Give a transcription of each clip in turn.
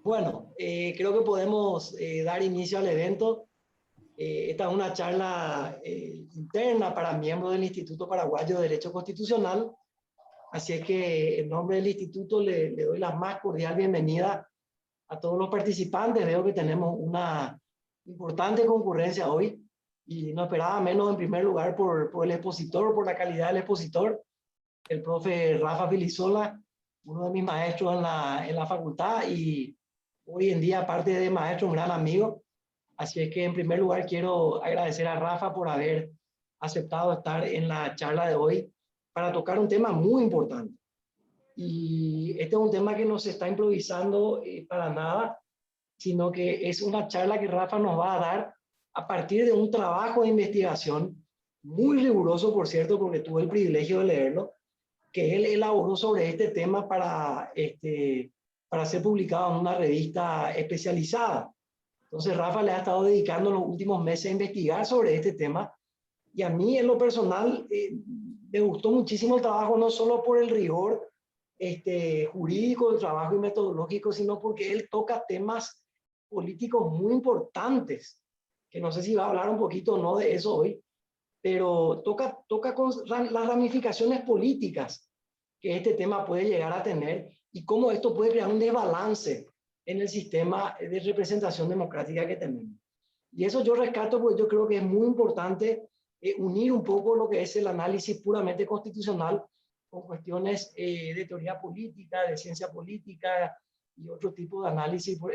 Bueno, creo que podemos dar inicio al evento. Esta es una charla interna para miembros del Instituto Paraguayo de Derecho Constitucional. Así es que en nombre del instituto le doy la más cordial bienvenida a todos los participantes. Veo que tenemos una importante concurrencia hoy y no esperaba menos en primer lugar por el expositor, por la calidad del expositor, el profe Rafa Filisola, uno de mis maestros en la facultad y hoy en día, aparte de maestro, un gran amigo. Así es que en primer lugar quiero agradecer a Rafa por haber aceptado estar en la charla de hoy para tocar un tema muy importante. Y este es un tema que no se está improvisando para nada, sino que es una charla que Rafa nos va a dar a partir de un trabajo de investigación muy riguroso, por cierto, porque tuve el privilegio de leerlo, que él elaboró sobre este tema para ser publicado en una revista especializada. Entonces Rafa le ha estado dedicando los últimos meses a investigar sobre este tema y a mí en lo personal me gustó muchísimo el trabajo, no solo por el rigor jurídico del trabajo y metodológico, sino porque él toca temas políticos muy importantes, que no sé si va a hablar un poquito o no de eso hoy, pero toca con las ramificaciones políticas que este tema puede llegar a tener y cómo esto puede crear un desbalance en el sistema de representación democrática que tenemos. Y eso yo rescato porque yo creo que es muy importante unir un poco lo que es el análisis puramente constitucional con cuestiones de teoría política, de ciencia política y otro tipo de análisis. Por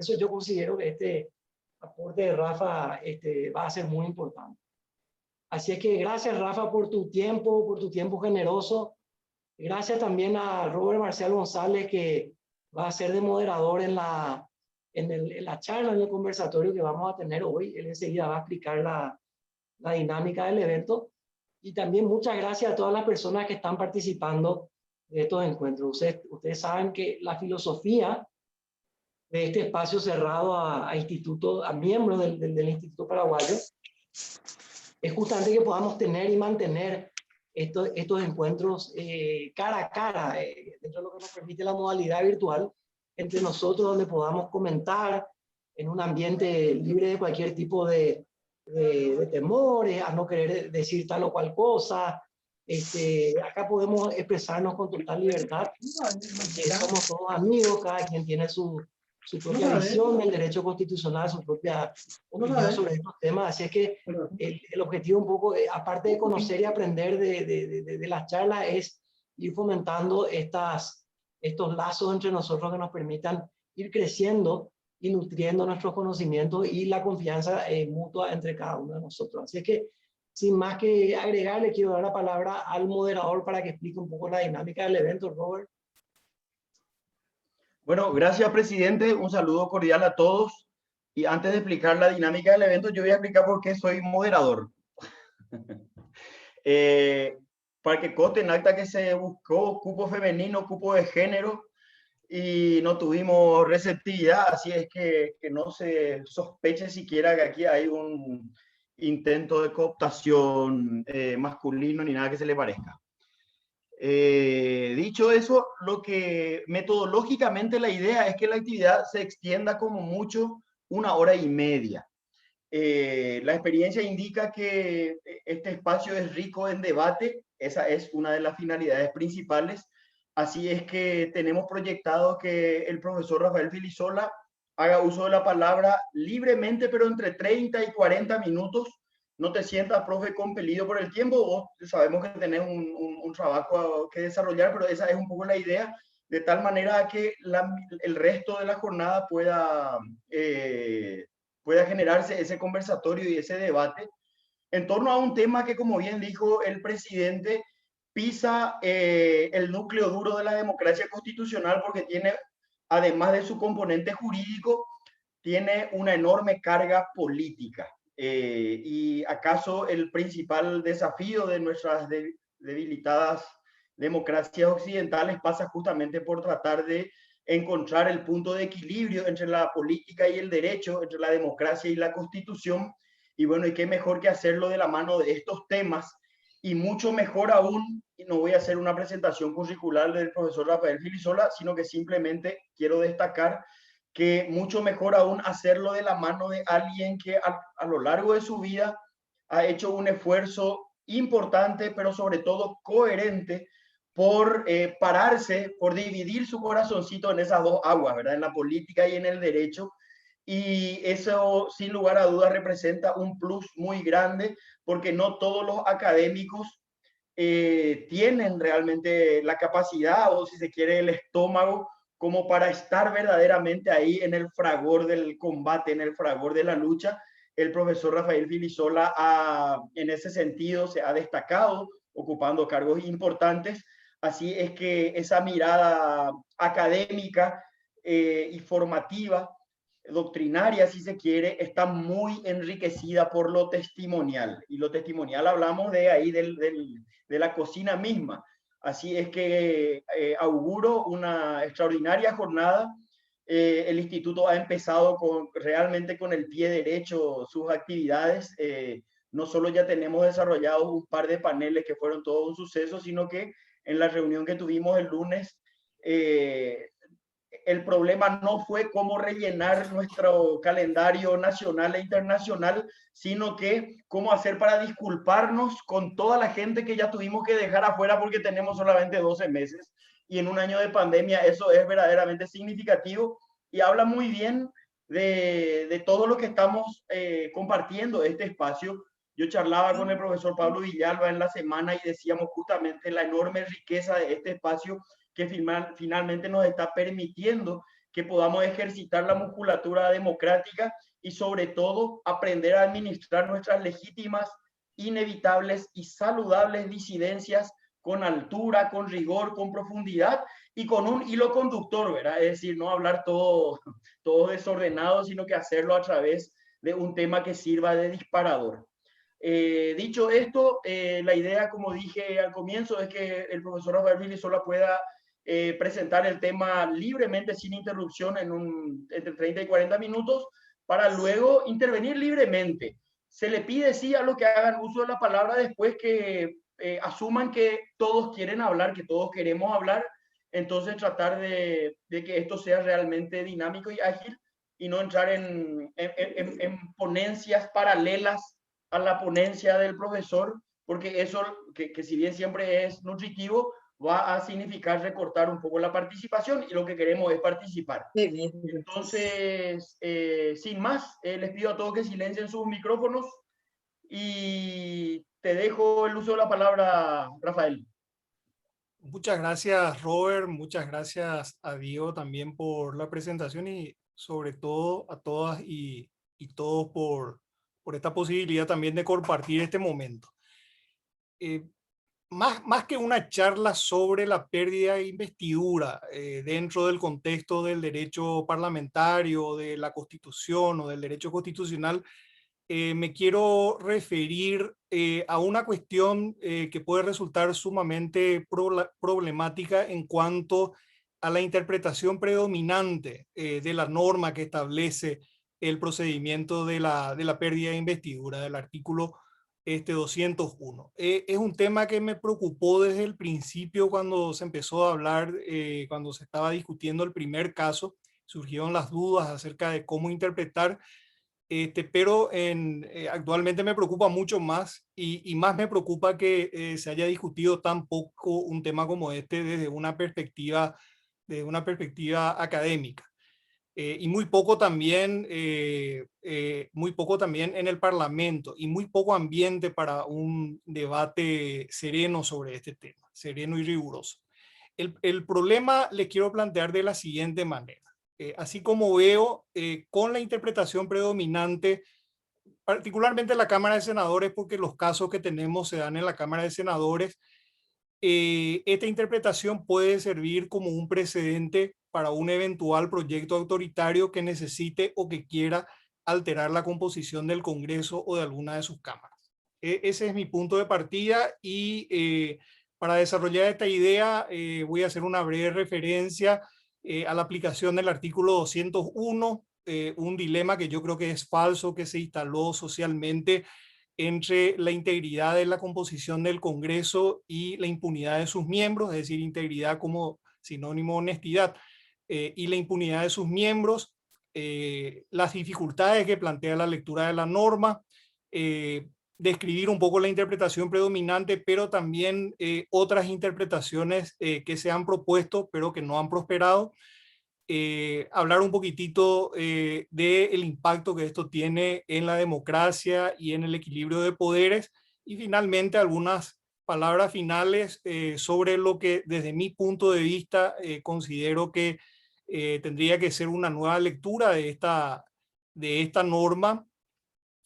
eso yo considero que este aporte de Rafa va a ser muy importante. Así es que gracias, Rafa, por tu tiempo generoso. Gracias también a Robert Marcial González, que va a ser de moderador en la charla, en el conversatorio que vamos a tener hoy. Él enseguida va a explicar la dinámica del evento. Y también muchas gracias a todas las personas que están participando de estos encuentros. Ustedes saben que la filosofía de este espacio cerrado a miembros del Instituto Paraguayo es justamente que podamos tener y mantener estos encuentros cara a cara, dentro de lo que nos permite la modalidad virtual, entre nosotros, donde podamos comentar en un ambiente libre de cualquier tipo de temores, a no querer decir tal o cual cosa. Acá podemos expresarnos con total libertad. Somos todos amigos, cada quien tiene su propia visión del derecho constitucional, su propia opinión sobre estos temas. Así es que el objetivo un poco, aparte de conocer y aprender de las charlas, es ir fomentando estos lazos entre nosotros que nos permitan ir creciendo y nutriendo nuestros conocimientos y la confianza mutua entre cada uno de nosotros. Así es que, sin más que agregar, le quiero dar la palabra al moderador para que explique un poco la dinámica del evento, Robert. Bueno, gracias, presidente. Un saludo cordial a todos. Y antes de explicar la dinámica del evento, yo voy a explicar por qué soy moderador. Para que conste en acta que se buscó cupo femenino, cupo de género, y no tuvimos receptividad, así es que no se sospeche siquiera que aquí hay un intento de cooptación masculino ni nada que se le parezca. Dicho eso, lo que metodológicamente la idea es que la actividad se extienda como mucho 1 hora y media. La experiencia indica que este espacio es rico en debate, esa es una de las finalidades principales. Así es que tenemos proyectado que el profesor Rafael Filisola haga uso de la palabra libremente, pero entre 30 y 40 minutos. No te sientas, profe, compelido por el tiempo. Vos sabemos que tenés un trabajo que desarrollar, pero esa es un poco la idea, de tal manera que el resto de la jornada pueda generarse ese conversatorio y ese debate en torno a un tema que, como bien dijo el presidente, pisa el núcleo duro de la democracia constitucional, porque tiene, además de su componente jurídico, tiene una enorme carga política. Y acaso el principal desafío de nuestras debilitadas democracias occidentales pasa justamente por tratar de encontrar el punto de equilibrio entre la política y el derecho, entre la democracia y la constitución. Y bueno, y qué mejor que hacerlo de la mano de estos temas, y mucho mejor aún no voy a hacer una presentación curricular del profesor Rafael Filisola, sino que simplemente quiero destacar que mucho mejor aún hacerlo de la mano de alguien que a lo largo de su vida ha hecho un esfuerzo importante, pero sobre todo coherente, por pararse, por dividir su corazoncito en esas dos aguas, ¿verdad? En la política y en el derecho. Y eso, sin lugar a dudas, representa un plus muy grande, porque no todos los académicos tienen realmente la capacidad o, si se quiere, el estómago como para estar verdaderamente ahí en el fragor del combate, en el fragor de la lucha. El profesor Rafael Filisola en ese sentido se ha destacado ocupando cargos importantes. Así es que esa mirada académica y formativa, doctrinaria, si se quiere, está muy enriquecida por lo testimonial. Y lo testimonial hablamos de ahí, de la cocina misma. Así es que auguro una extraordinaria jornada. El instituto ha empezado realmente con el pie derecho sus actividades. No solo ya tenemos desarrollados un par de paneles que fueron todo un suceso, sino que en la reunión que tuvimos el lunes, el problema no fue cómo rellenar nuestro calendario nacional e internacional, sino que cómo hacer para disculparnos con toda la gente que ya tuvimos que dejar afuera porque tenemos solamente 12 meses. Y en un año de pandemia eso es verdaderamente significativo y habla muy bien de todo lo que estamos compartiendo este espacio. Yo charlaba con el profesor Pablo Villalba en la semana y decíamos justamente la enorme riqueza de este espacio que finalmente nos está permitiendo que podamos ejercitar la musculatura democrática y sobre todo aprender a administrar nuestras legítimas, inevitables y saludables disidencias con altura, con rigor, con profundidad y con un hilo conductor, ¿verdad? Es decir, no hablar todo desordenado, sino que hacerlo a través de un tema que sirva de disparador. Dicho esto, la idea, como dije al comienzo, es que el profesor Rafael Filisola pueda presentar el tema libremente, sin interrupción, entre 30 y 40 minutos, para luego intervenir libremente. Se le pide, sí, a los que hagan uso de la palabra después que asuman que todos quieren hablar, que todos queremos hablar, entonces tratar de que esto sea realmente dinámico y ágil y no entrar en ponencias paralelas a la ponencia del profesor, porque eso, que si bien siempre es nutritivo, va a significar recortar un poco la participación y lo que queremos es participar. Muy bien. Entonces, sin más, les pido a todos que silencien sus micrófonos y te dejo el uso de la palabra, Rafael. Muchas gracias, Robert. Muchas gracias a Diego también por la presentación y sobre todo a todas y todos por esta posibilidad también de compartir este momento. Más que una charla sobre la pérdida de investidura dentro del contexto del derecho parlamentario, de la Constitución o del derecho constitucional, me quiero referir a una cuestión que puede resultar sumamente problemática en cuanto a la interpretación predominante de la norma que establece el procedimiento de la pérdida de investidura del artículo 201. Es un tema que me preocupó desde el principio cuando se empezó a hablar, cuando se estaba discutiendo el primer caso, surgieron las dudas acerca de cómo interpretar, pero actualmente me preocupa mucho más y más me preocupa que se haya discutido tan poco un tema como este desde una perspectiva académica. Y muy poco también en el Parlamento y muy poco ambiente para un debate sereno sobre este tema, sereno y riguroso. El problema le quiero plantear de la siguiente manera. Así como veo con la interpretación predominante, particularmente en la Cámara de Senadores, porque los casos que tenemos se dan en la Cámara de Senadores, esta interpretación puede servir como un precedente para un eventual proyecto autoritario que necesite o que quiera alterar la composición del Congreso o de alguna de sus cámaras. Ese es mi punto de partida y para desarrollar esta idea voy a hacer una breve referencia a la aplicación del artículo 201, un dilema que yo creo que es falso, que se instaló socialmente entre la integridad de la composición del Congreso y la impunidad de sus miembros, es decir, integridad como sinónimo de honestidad, y la impunidad de sus miembros, las dificultades que plantea la lectura de la norma, describir un poco la interpretación predominante, pero también otras interpretaciones que se han propuesto, pero que no han prosperado. Hablar un poquitito del impacto que esto tiene en la democracia y en el equilibrio de poderes, y finalmente algunas palabras finales sobre lo que desde mi punto de vista considero que tendría que ser una nueva lectura de esta norma,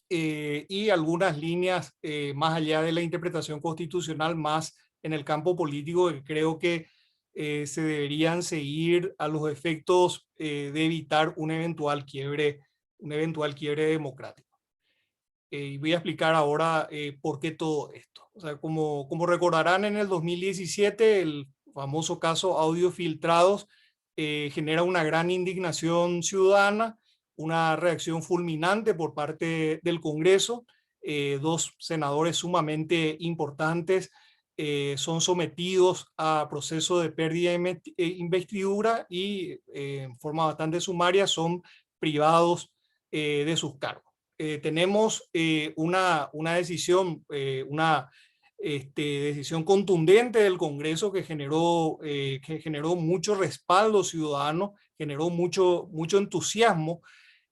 y algunas líneas más allá de la interpretación constitucional, más en el campo político, que creo que se deberían seguir a los efectos de evitar un eventual quiebre democrático. Y voy a explicar ahora por qué todo esto. O sea, como recordarán, en el 2017 el famoso caso Audios Filtrados genera una gran indignación ciudadana, una reacción fulminante por parte del Congreso. Dos senadores sumamente importantes son sometidos a proceso de pérdida de investidura y en forma bastante sumaria son privados de sus cargos. Tenemos una decisión, decisión contundente del Congreso que generó mucho respaldo ciudadano, generó mucho entusiasmo,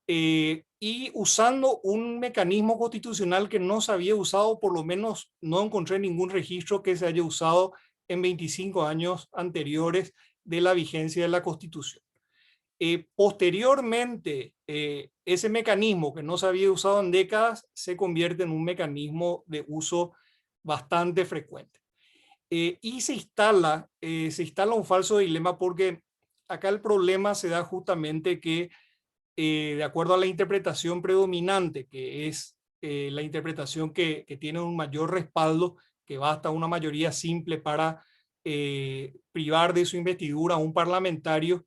y usando un mecanismo constitucional que no se había usado, por lo menos no encontré ningún registro que se haya usado en 25 años anteriores de la vigencia de la Constitución. Posteriormente, ese mecanismo que no se había usado en décadas se convierte en un mecanismo de uso bastante frecuente. Y se instala un falso dilema, porque acá el problema se da justamente que, de acuerdo a la interpretación predominante, que es la interpretación que tiene un mayor respaldo, que basta una mayoría simple para privar de su investidura a un parlamentario,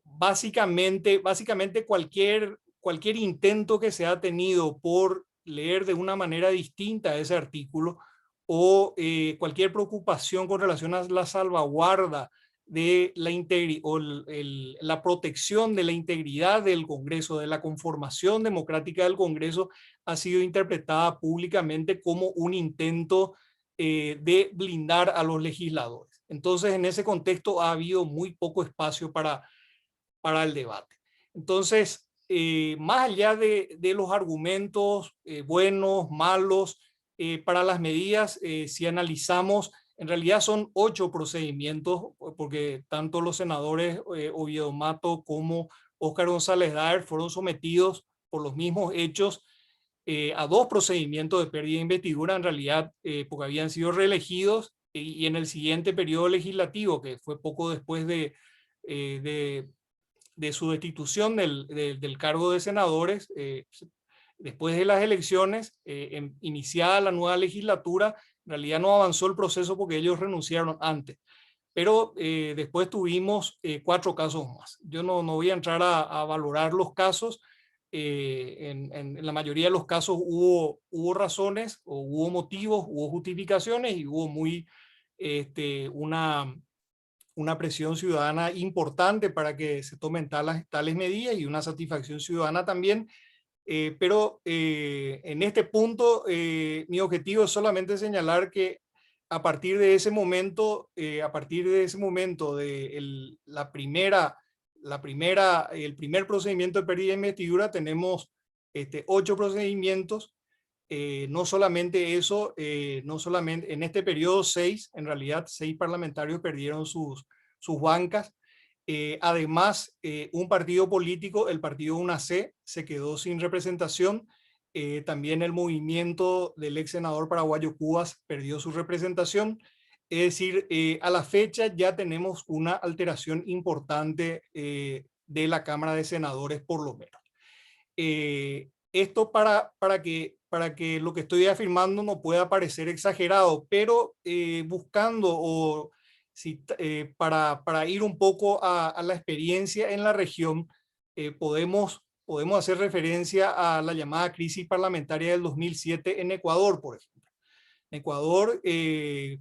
básicamente cualquier intento que se ha tenido por leer de una manera distinta ese artículo, o cualquier preocupación con relación a la salvaguarda de la protección de la integridad del Congreso, de la conformación democrática del Congreso, ha sido interpretada públicamente como un intento de blindar a los legisladores. Entonces, en ese contexto ha habido muy poco espacio para el debate. Entonces, más allá de los argumentos buenos, malos, para las medidas, si analizamos, en realidad son 8 procedimientos, porque tanto los senadores Oviedo Mato como Óscar González Daer fueron sometidos por los mismos hechos a 2 procedimientos de pérdida de investidura, en realidad porque habían sido reelegidos, y en el siguiente periodo legislativo, que fue poco después de su destitución del cargo de senadores, después de las elecciones, iniciada la nueva legislatura, en realidad no avanzó el proceso porque ellos renunciaron antes. Pero después tuvimos 4 casos más. Yo no voy a entrar a valorar los casos. En la mayoría de los casos hubo razones, o hubo motivos, hubo justificaciones, y hubo una presión ciudadana importante para que se tomen tales medidas, y una satisfacción ciudadana también. Pero en este punto mi objetivo es solamente señalar que a partir de ese momento, el primer procedimiento de pérdida de investidura, tenemos 8 procedimientos. No solamente eso, no solamente en este periodo 6, en realidad 6 parlamentarios perdieron sus bancas. Además, un partido político, el partido UNAC, se quedó sin representación. También el movimiento del ex senador paraguayo Cubas perdió su representación. Es decir, a la fecha ya tenemos una alteración importante de la Cámara de Senadores, por lo menos. Esto para que lo que estoy afirmando no pueda parecer exagerado, pero buscando para ir un poco a la experiencia en la región, podemos podemos hacer referencia a la llamada crisis parlamentaria del 2007 en Ecuador, por ejemplo. En Ecuador,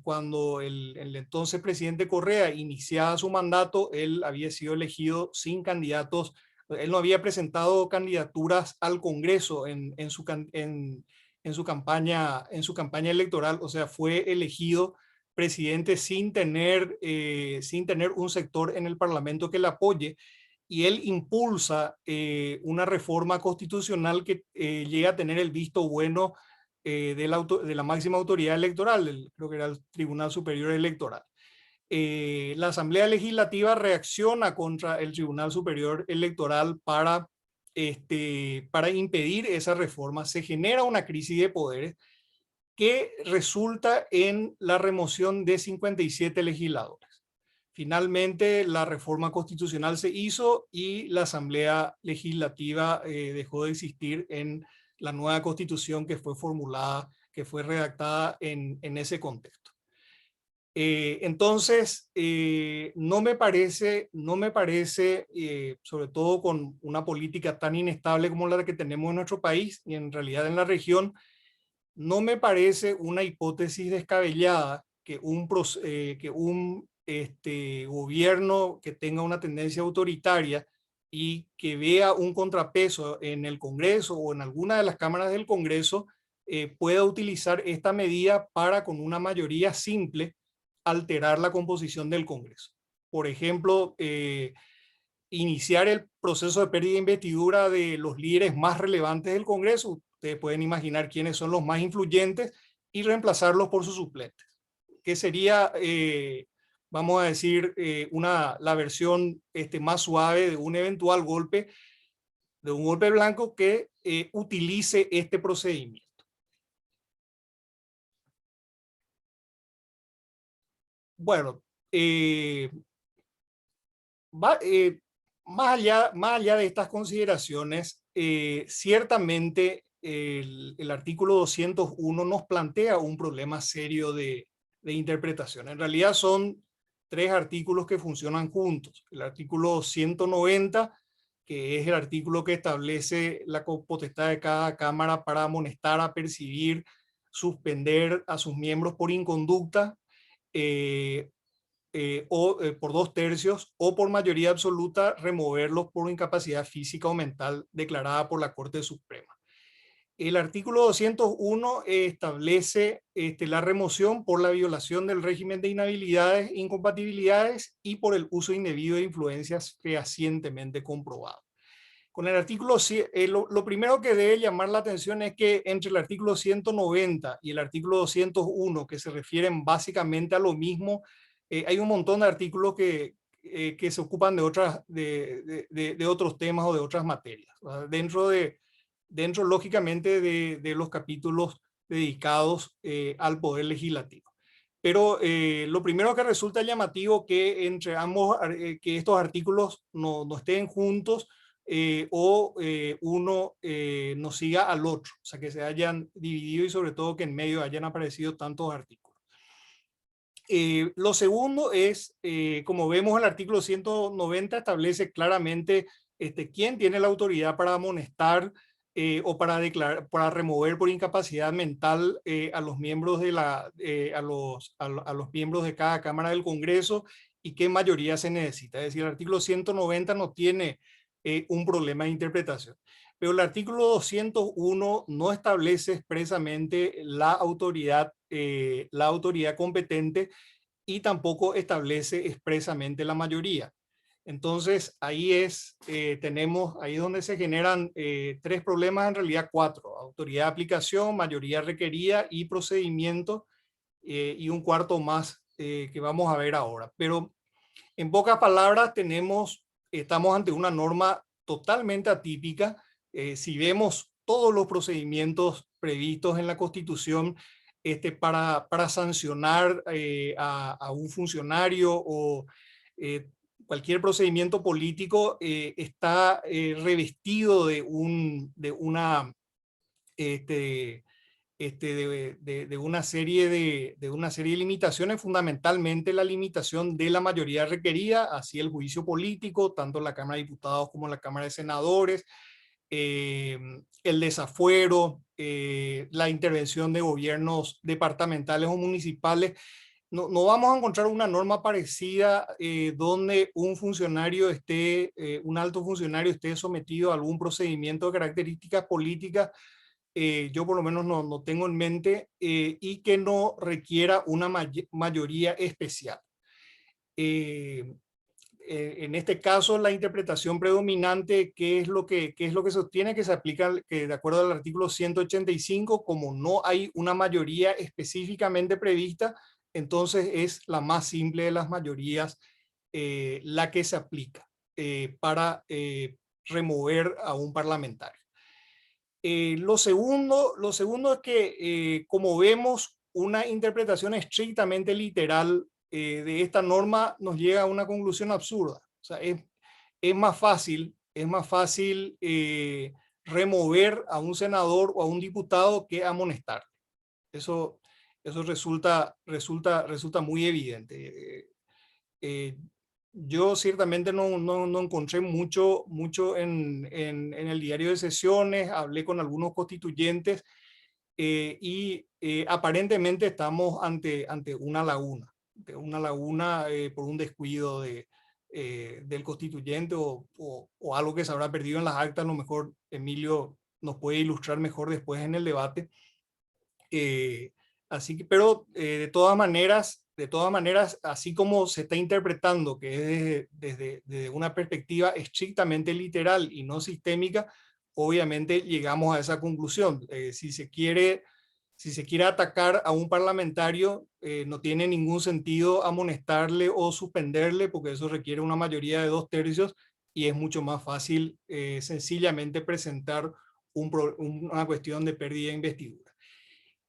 cuando el entonces presidente Correa iniciaba su mandato, él había sido elegido sin candidatos, él no había presentado candidaturas al Congreso en su campaña electoral, o sea, fue elegido presidente sin tener un sector en el Parlamento que le apoye, y él impulsa una reforma constitucional que llega a tener el visto bueno de la máxima autoridad electoral, creo que era el Tribunal Superior Electoral. La Asamblea Legislativa reacciona contra el Tribunal Superior Electoral para impedir esa reforma. Se genera una crisis de poderes que resulta en la remoción de 57 legisladores. Finalmente, la reforma constitucional se hizo y la Asamblea Legislativa dejó de existir en la nueva constitución que fue formulada, que fue redactada en ese contexto. Entonces, no me parece, sobre todo con una política tan inestable como la que tenemos en nuestro país y en realidad en la región, no me parece una hipótesis descabellada que un gobierno que tenga una tendencia autoritaria y que vea un contrapeso en el Congreso o en alguna de las cámaras del Congreso pueda utilizar esta medida para, con una mayoría simple, alterar la composición del Congreso. Por ejemplo, iniciar el proceso de pérdida de investidura de los líderes más relevantes del Congreso. Ustedes pueden imaginar quiénes son los más influyentes y reemplazarlos por sus suplentes, que sería, vamos a decir, la versión más suave de un eventual golpe, de un golpe blanco que utilice este procedimiento. Bueno, más allá de estas consideraciones, ciertamente el artículo 201 nos plantea un problema serio de interpretación. En realidad son 3 artículos que funcionan juntos. El artículo 190, que es el artículo que establece la potestad de cada cámara para amonestar, apercibir, suspender a sus miembros por inconducta, por 2/3 o por mayoría absoluta removerlos por incapacidad física o mental declarada por la Corte Suprema. El artículo 201 establece la remoción por la violación del régimen de inhabilidades, incompatibilidades y por el uso indebido de influencias fehacientemente comprobado. Con el artículo, lo primero que debe llamar la atención es que entre el artículo 190 y el artículo 201, que se refieren básicamente a lo mismo, hay un montón de artículos que se ocupan de otros temas o de otras materias. Dentro lógicamente, de los capítulos dedicados al Poder Legislativo. Pero lo primero que resulta llamativo que entre ambos, que estos artículos no estén juntos, uno no siga al otro, o sea, que se hayan dividido y sobre todo que en medio hayan aparecido tantos artículos. Lo segundo es, como vemos, el artículo 190 establece claramente quién tiene la autoridad para amonestar o para remover por incapacidad mental a los miembros a los miembros de cada cámara del Congreso y qué mayoría se necesita. Es decir, el artículo 190 no tiene un problema de interpretación. Pero el artículo 201 no establece expresamente la autoridad competente y tampoco establece expresamente la mayoría. Entonces, ahí es donde se generan 3 problemas, en realidad 4. Autoridad de aplicación, mayoría requerida y procedimiento, y un cuarto más que vamos a ver ahora. Pero en pocas palabras, estamos ante una norma totalmente atípica. Si vemos todos los procedimientos previstos en la Constitución para sancionar a un funcionario o cualquier procedimiento político, está revestido de una serie de limitaciones, fundamentalmente la limitación de la mayoría requerida, así el juicio político, tanto en la Cámara de Diputados como en la Cámara de Senadores, el desafuero, la intervención de gobiernos departamentales o municipales. No vamos a encontrar una norma parecida donde un funcionario un alto funcionario esté sometido a algún procedimiento de características políticas. Yo por lo menos no tengo en mente, y que no requiera una mayoría especial. En este caso, la interpretación predominante, ¿qué es lo que sostiene? Que se aplica, que de acuerdo al artículo 185, como no hay una mayoría específicamente prevista, entonces es la más simple de las mayorías la que se aplica para remover a un parlamentario. Lo segundo es que, como vemos, una interpretación estrictamente literal de esta norma nos llega a una conclusión absurda. O sea, es más fácil remover a un senador o a un diputado que amonestar. Eso resulta muy evidente. Yo ciertamente no encontré mucho en el diario de sesiones, hablé con algunos constituyentes y aparentemente estamos ante una laguna, por un descuido del constituyente o algo que se habrá perdido en las actas. A lo mejor Emilio nos puede ilustrar mejor después en el debate. Así que, pero de todas maneras, así como se está interpretando, que es desde una perspectiva estrictamente literal y no sistémica, obviamente llegamos a esa conclusión. Si se quiere atacar a un parlamentario, no tiene ningún sentido amonestarle o suspenderle, porque eso requiere una mayoría de 2/3 y es mucho más fácil sencillamente presentar una cuestión de pérdida de investidura.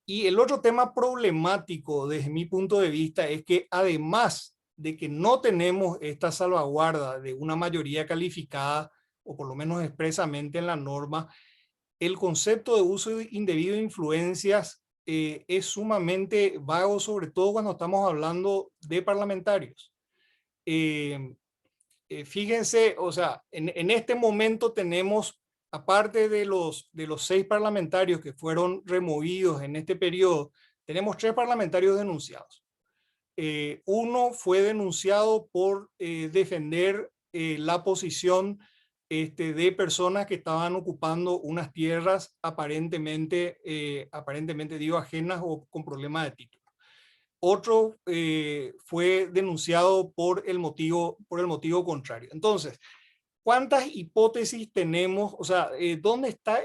Y el otro tema problemático desde mi punto de vista es que, además de que no tenemos esta salvaguarda de una mayoría calificada, o por lo menos expresamente en la norma, el concepto de uso indebido de influencias es sumamente vago, sobre todo cuando estamos hablando de parlamentarios. Fíjense, o sea, en este momento tenemos, aparte de los 6 parlamentarios que fueron removidos en este periodo, tenemos 3 parlamentarios denunciados. Uno fue denunciado por defender la posición de personas que estaban ocupando unas tierras aparentemente digo, ajenas o con problemas de título. Otro fue denunciado por el motivo contrario. Entonces, ¿cuántas hipótesis tenemos? O sea, ¿dónde está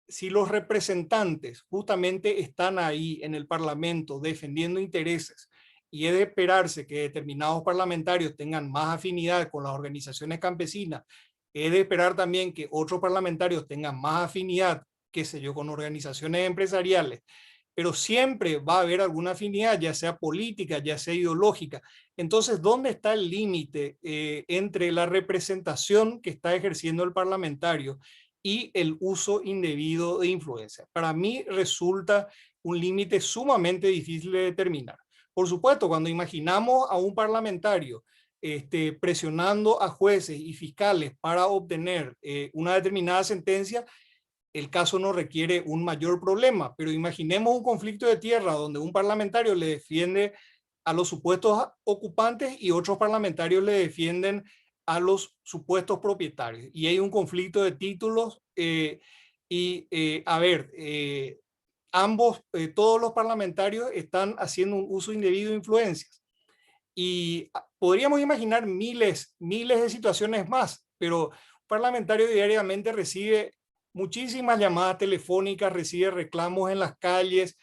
si los representantes justamente están ahí en el Parlamento defendiendo intereses, y es de esperarse que determinados parlamentarios tengan más afinidad con las organizaciones campesinas, es de esperar también que otros parlamentarios tengan más afinidad, qué sé yo, con organizaciones empresariales, pero siempre va a haber alguna afinidad, ya sea política, ya sea ideológica. Entonces, ¿dónde está el límite entre la representación que está ejerciendo el parlamentario y el uso indebido de influencia? Para mí resulta un límite sumamente difícil de determinar. Por supuesto, cuando imaginamos a un parlamentario presionando a jueces y fiscales para obtener una determinada sentencia, el caso no requiere un mayor problema, pero imaginemos un conflicto de tierra donde un parlamentario le defiende a los supuestos ocupantes y otros parlamentarios le defienden a los supuestos propietarios. Y hay un conflicto de títulos todos los parlamentarios están haciendo un uso indebido de influencias. Y podríamos imaginar miles de situaciones más, pero un parlamentario diariamente recibe muchísimas llamadas telefónicas, recibe reclamos en las calles,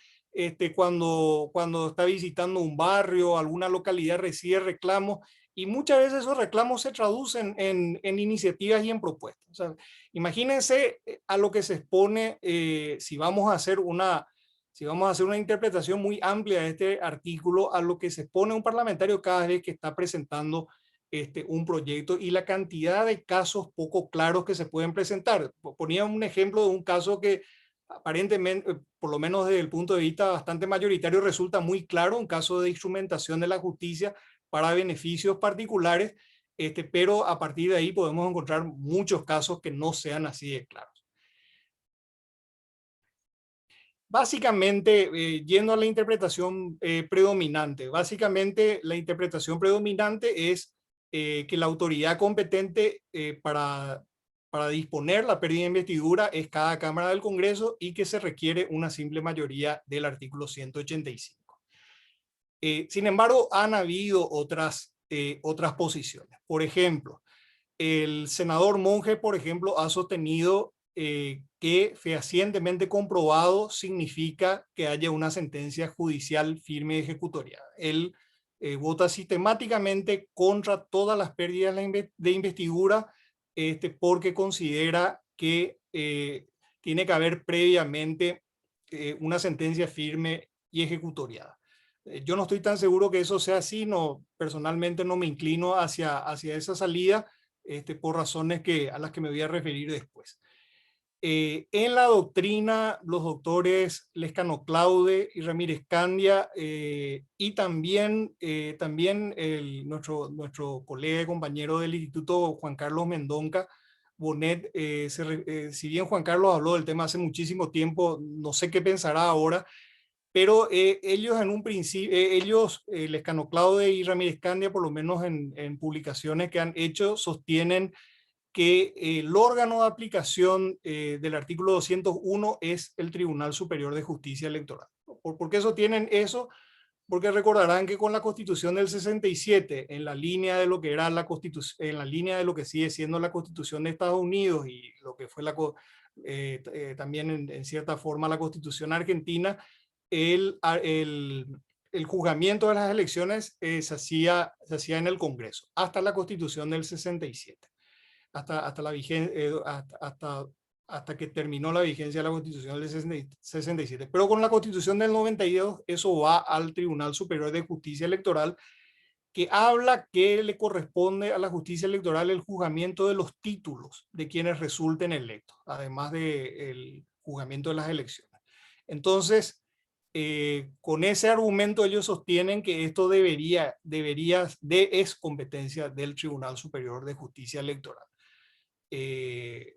cuando está visitando un barrio, alguna localidad, recibe reclamos, y muchas veces esos reclamos se traducen en iniciativas y en propuestas. O sea, imagínense a lo que se expone si vamos a hacer una interpretación muy amplia de este artículo, a lo que se expone un parlamentario cada vez que está presentando un proyecto, y la cantidad de casos poco claros que se pueden presentar. Ponía un ejemplo de un caso que aparentemente, por lo menos desde el punto de vista bastante mayoritario, resulta muy claro, un caso de instrumentación de la justicia para beneficios particulares, pero a partir de ahí podemos encontrar muchos casos que no sean así de claros. Básicamente, yendo a la interpretación predominante, básicamente la interpretación predominante es que la autoridad competente para disponer la pérdida de investidura es cada Cámara del Congreso y que se requiere una simple mayoría del artículo 185. Sin embargo, han habido otras posiciones. Por ejemplo, el senador Monge, por ejemplo, ha sostenido que fehacientemente comprobado significa que haya una sentencia judicial firme y ejecutoria. Él vota sistemáticamente contra todas las pérdidas de investidura porque considera que tiene que haber previamente una sentencia firme y ejecutoriada. Yo no estoy tan seguro que eso sea así, personalmente no me inclino hacia esa salida por razones a las que me voy a referir después. En la doctrina, los doctores Lescano Claude y Ramírez Candia y también nuestro colega y compañero del Instituto Juan Carlos Mendonca Bonet, si bien Juan Carlos habló del tema hace muchísimo tiempo, no sé qué pensará ahora, pero ellos en un principio, Lescano Claude y Ramírez Candia, por lo menos en publicaciones que han hecho, sostienen que el órgano de aplicación del artículo 201 es el Tribunal Superior de Justicia Electoral. ¿Por qué sostienen eso? Porque recordarán que con la Constitución del 67, en la línea de lo que era la Constitución, en la línea de lo que sigue siendo la Constitución de Estados Unidos y lo que fue también en cierta forma la Constitución argentina, el juzgamiento de las elecciones se hacía en el Congreso, hasta la Constitución del 67. Hasta que terminó la vigencia de la Constitución del 67. Pero con la Constitución del 92 eso va al Tribunal Superior de Justicia Electoral, que habla que le corresponde a la justicia electoral el juzgamiento de los títulos de quienes resulten electos, además del juzgamiento de las elecciones. Entonces, con ese argumento ellos sostienen que esto es competencia del Tribunal Superior de Justicia Electoral.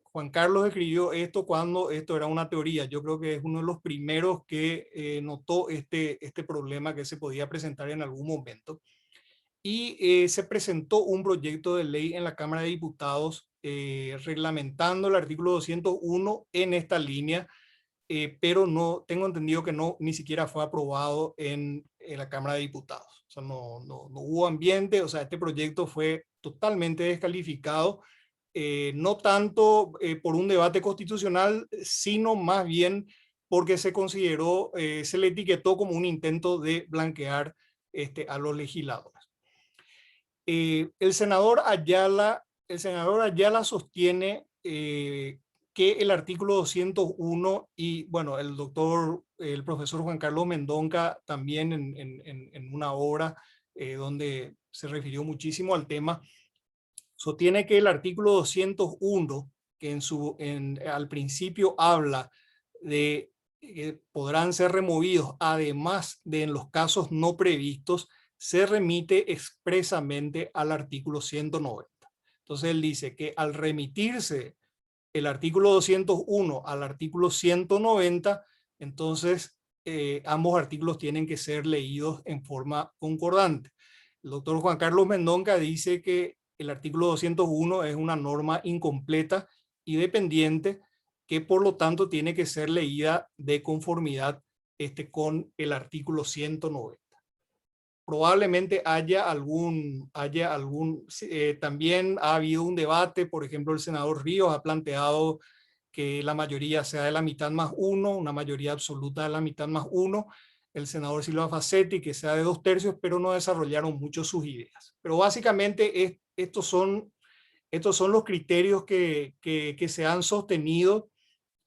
Juan Carlos escribió esto cuando esto era una teoría. Yo creo que es uno de los primeros que notó este problema que se podía presentar en algún momento. Y se presentó un proyecto de ley en la Cámara de Diputados reglamentando el artículo 201 en esta línea, pero no tengo entendido que ni siquiera fue aprobado en la Cámara de Diputados. O sea, no hubo ambiente, o sea, este proyecto fue totalmente descalificado. No tanto por un debate constitucional, sino más bien porque se consideró, se le etiquetó como un intento de blanquear a los legisladores. El senador Ayala sostiene que el artículo 201 y, bueno, el profesor Juan Carlos Mendonca también en una obra donde se refirió muchísimo al tema, sostiene que el artículo 201, que al principio habla de que podrán ser removidos, además de en los casos no previstos, se remite expresamente al artículo 190. Entonces él dice que al remitirse el artículo 201 al artículo 190, entonces ambos artículos tienen que ser leídos en forma concordante. El doctor Juan Carlos Mendonca dice que el artículo 201 es una norma incompleta y dependiente que por lo tanto tiene que ser leída de conformidad con el artículo 190. Probablemente también ha habido un debate, por ejemplo el senador Ríos ha planteado que la mayoría sea de la mitad más uno, una mayoría absoluta de la mitad más uno, el senador Silva Facetti que sea de 2/3, pero no desarrollaron mucho sus ideas. Pero básicamente estos son los criterios que se han sostenido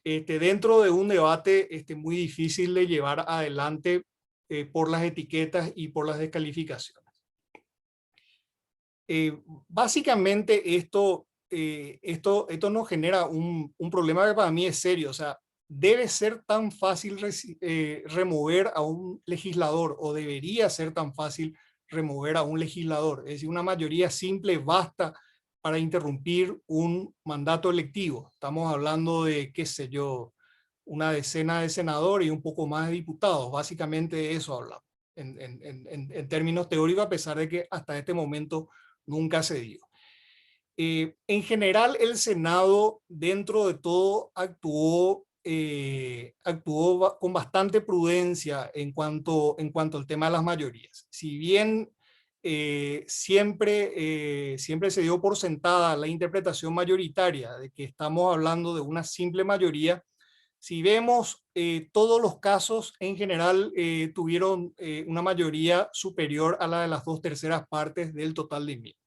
dentro de un debate muy difícil de llevar adelante por las etiquetas y por las descalificaciones. Básicamente esto nos genera un problema que para mí es serio. O sea, debe ser tan fácil remover a un legislador, o debería ser tan fácil remover a un legislador. Es decir, una mayoría simple basta para interrumpir un mandato electivo. Estamos hablando de, qué sé yo, una decena de senadores y un poco más de diputados. Básicamente de eso hablamos en términos teóricos, a pesar de que hasta este momento nunca se dio. En general, el Senado, dentro de todo, actuó con bastante prudencia en cuanto al tema de las mayorías. Si bien siempre se dio por sentada la interpretación mayoritaria de que estamos hablando de una simple mayoría, si vemos todos los casos en general tuvieron una mayoría superior a la de las 2/3 partes del total de miembros.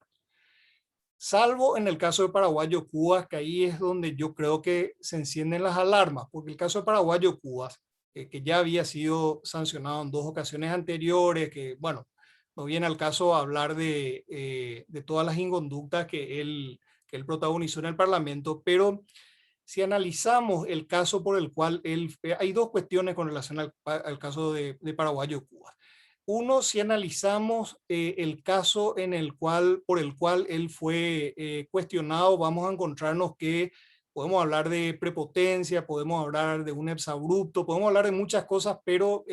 Salvo en el caso de Paraguayo Cubas, que ahí es donde yo creo que se encienden las alarmas, porque el caso de Paraguayo Cubas, que ya había sido sancionado en 2 ocasiones anteriores, que bueno, no viene al caso hablar de todas las inconductas que él protagonizó en el Parlamento, pero si analizamos el caso por el cual hay 2 cuestiones con relación al caso de Paraguayo Cubas. Uno, si analizamos el caso por el cual él fue cuestionado, vamos a encontrarnos que podemos hablar de prepotencia, podemos hablar de un exabrupto, podemos hablar de muchas cosas, pero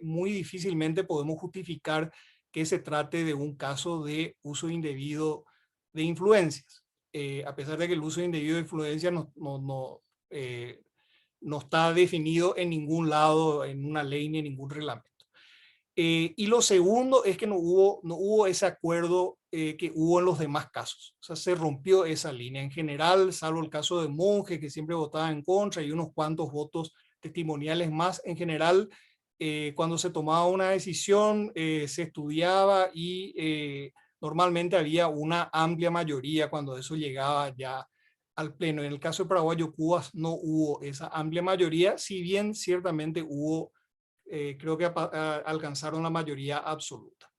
muy difícilmente podemos justificar que se trate de un caso de uso indebido de influencias. A pesar de que el uso indebido de influencias no está definido en ningún lado, en una ley ni en ningún reglamento. Y lo segundo es que no hubo ese acuerdo que hubo en los demás casos. O sea, se rompió esa línea. En general, salvo el caso de Monge, que siempre votaba en contra, y unos cuantos votos testimoniales más, en general, cuando se tomaba una decisión, se estudiaba y normalmente había una amplia mayoría cuando eso llegaba ya al pleno. En el caso de Paraguayo Cubas no hubo esa amplia mayoría, si bien ciertamente hubo creo que alcanzaron la mayoría absoluta.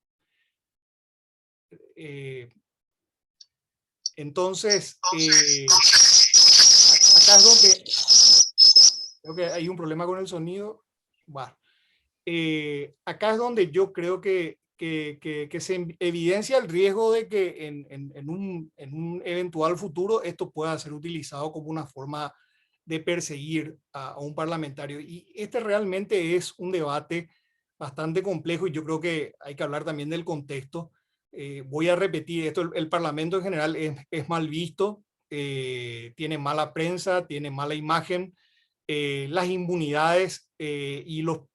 Entonces, acá es donde creo que hay un problema con el sonido. Bueno, acá es donde yo creo que se evidencia el riesgo de que en un eventual futuro esto pueda ser utilizado como una forma de perseguir a un parlamentario. Y este realmente es un debate bastante complejo y yo creo que hay que hablar también del contexto. Voy a repetir esto, el Parlamento en general es mal visto, tiene mala prensa, tiene mala imagen, las inmunidades y los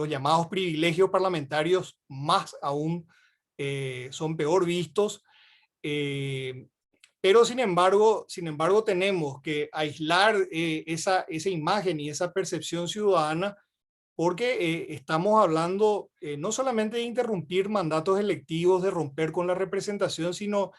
llamados privilegios parlamentarios más aún son peor vistos. Pero sin embargo tenemos que aislar esa imagen y esa percepción ciudadana porque estamos hablando no solamente de interrumpir mandatos electivos, de romper con la representación, sino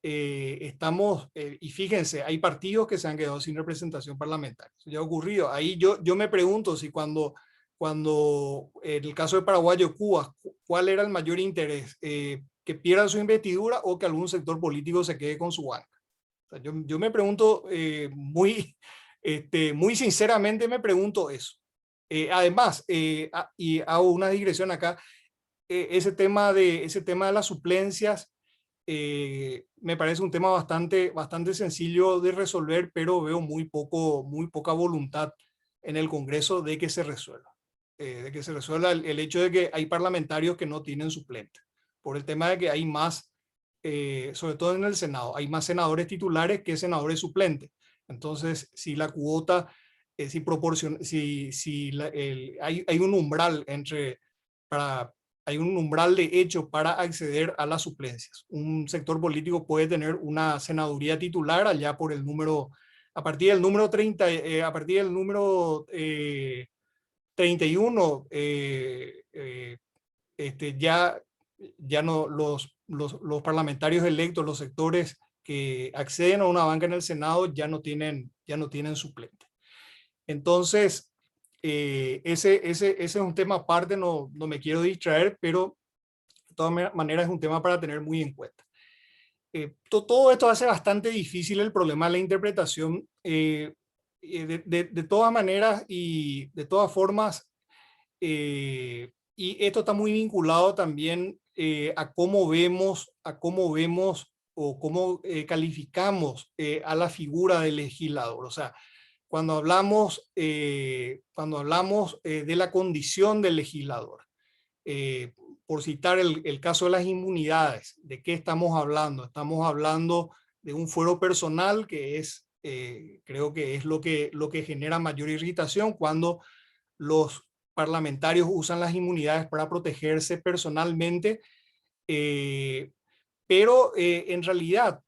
y fíjense, hay partidos que se han quedado sin representación parlamentaria. Eso ya ha ocurrido. Ahí yo me pregunto si cuando en el caso de Paraguayo Cuba, ¿cuál era el mayor interés? ¿Que pierdan su investidura o que algún sector político se quede con su banca? O sea, yo me pregunto muy sinceramente me pregunto eso. Además, y hago una digresión acá, ese tema de las suplencias me parece un tema bastante sencillo de resolver, pero veo muy poca voluntad en el Congreso de que se resuelva. El hecho de que hay parlamentarios que no tienen suplente, por el tema de que hay más, sobre todo en el Senado, hay más senadores titulares que senadores suplentes. Entonces, si la cuota, hay un umbral hay un umbral de hecho para acceder a las suplencias. Un sector político puede tener una senaduría titular allá por el número, a partir del número 30, a partir del número 31, ya no los parlamentarios electos, los sectores que acceden a una banca en el Senado ya no tienen suplente. Entonces, ese es un tema aparte, no me quiero distraer, pero de todas maneras es un tema para tener muy en cuenta. Todo esto hace bastante difícil el problema de la interpretación. De todas maneras y de todas formas, y esto está muy vinculado también a cómo vemos o cómo calificamos a la figura del legislador. O sea, cuando hablamos de la condición del legislador, por citar el caso de las inmunidades, ¿de qué estamos hablando? Estamos hablando de un fuero personal que es, creo que es lo que genera mayor irritación cuando los parlamentarios usan las inmunidades para protegerse personalmente, pero en realidad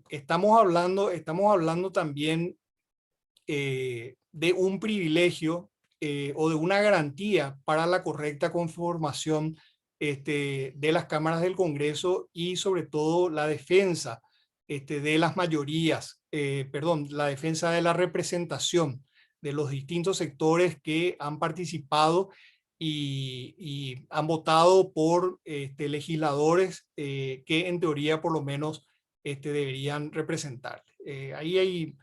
estamos hablando también de un privilegio o de una garantía para la correcta conformación de las cámaras del Congreso y sobre todo la defensa de las mayorías, la defensa de la representación de los distintos sectores que han participado y han votado por legisladores que en teoría por lo menos deberían representar. Ahí hay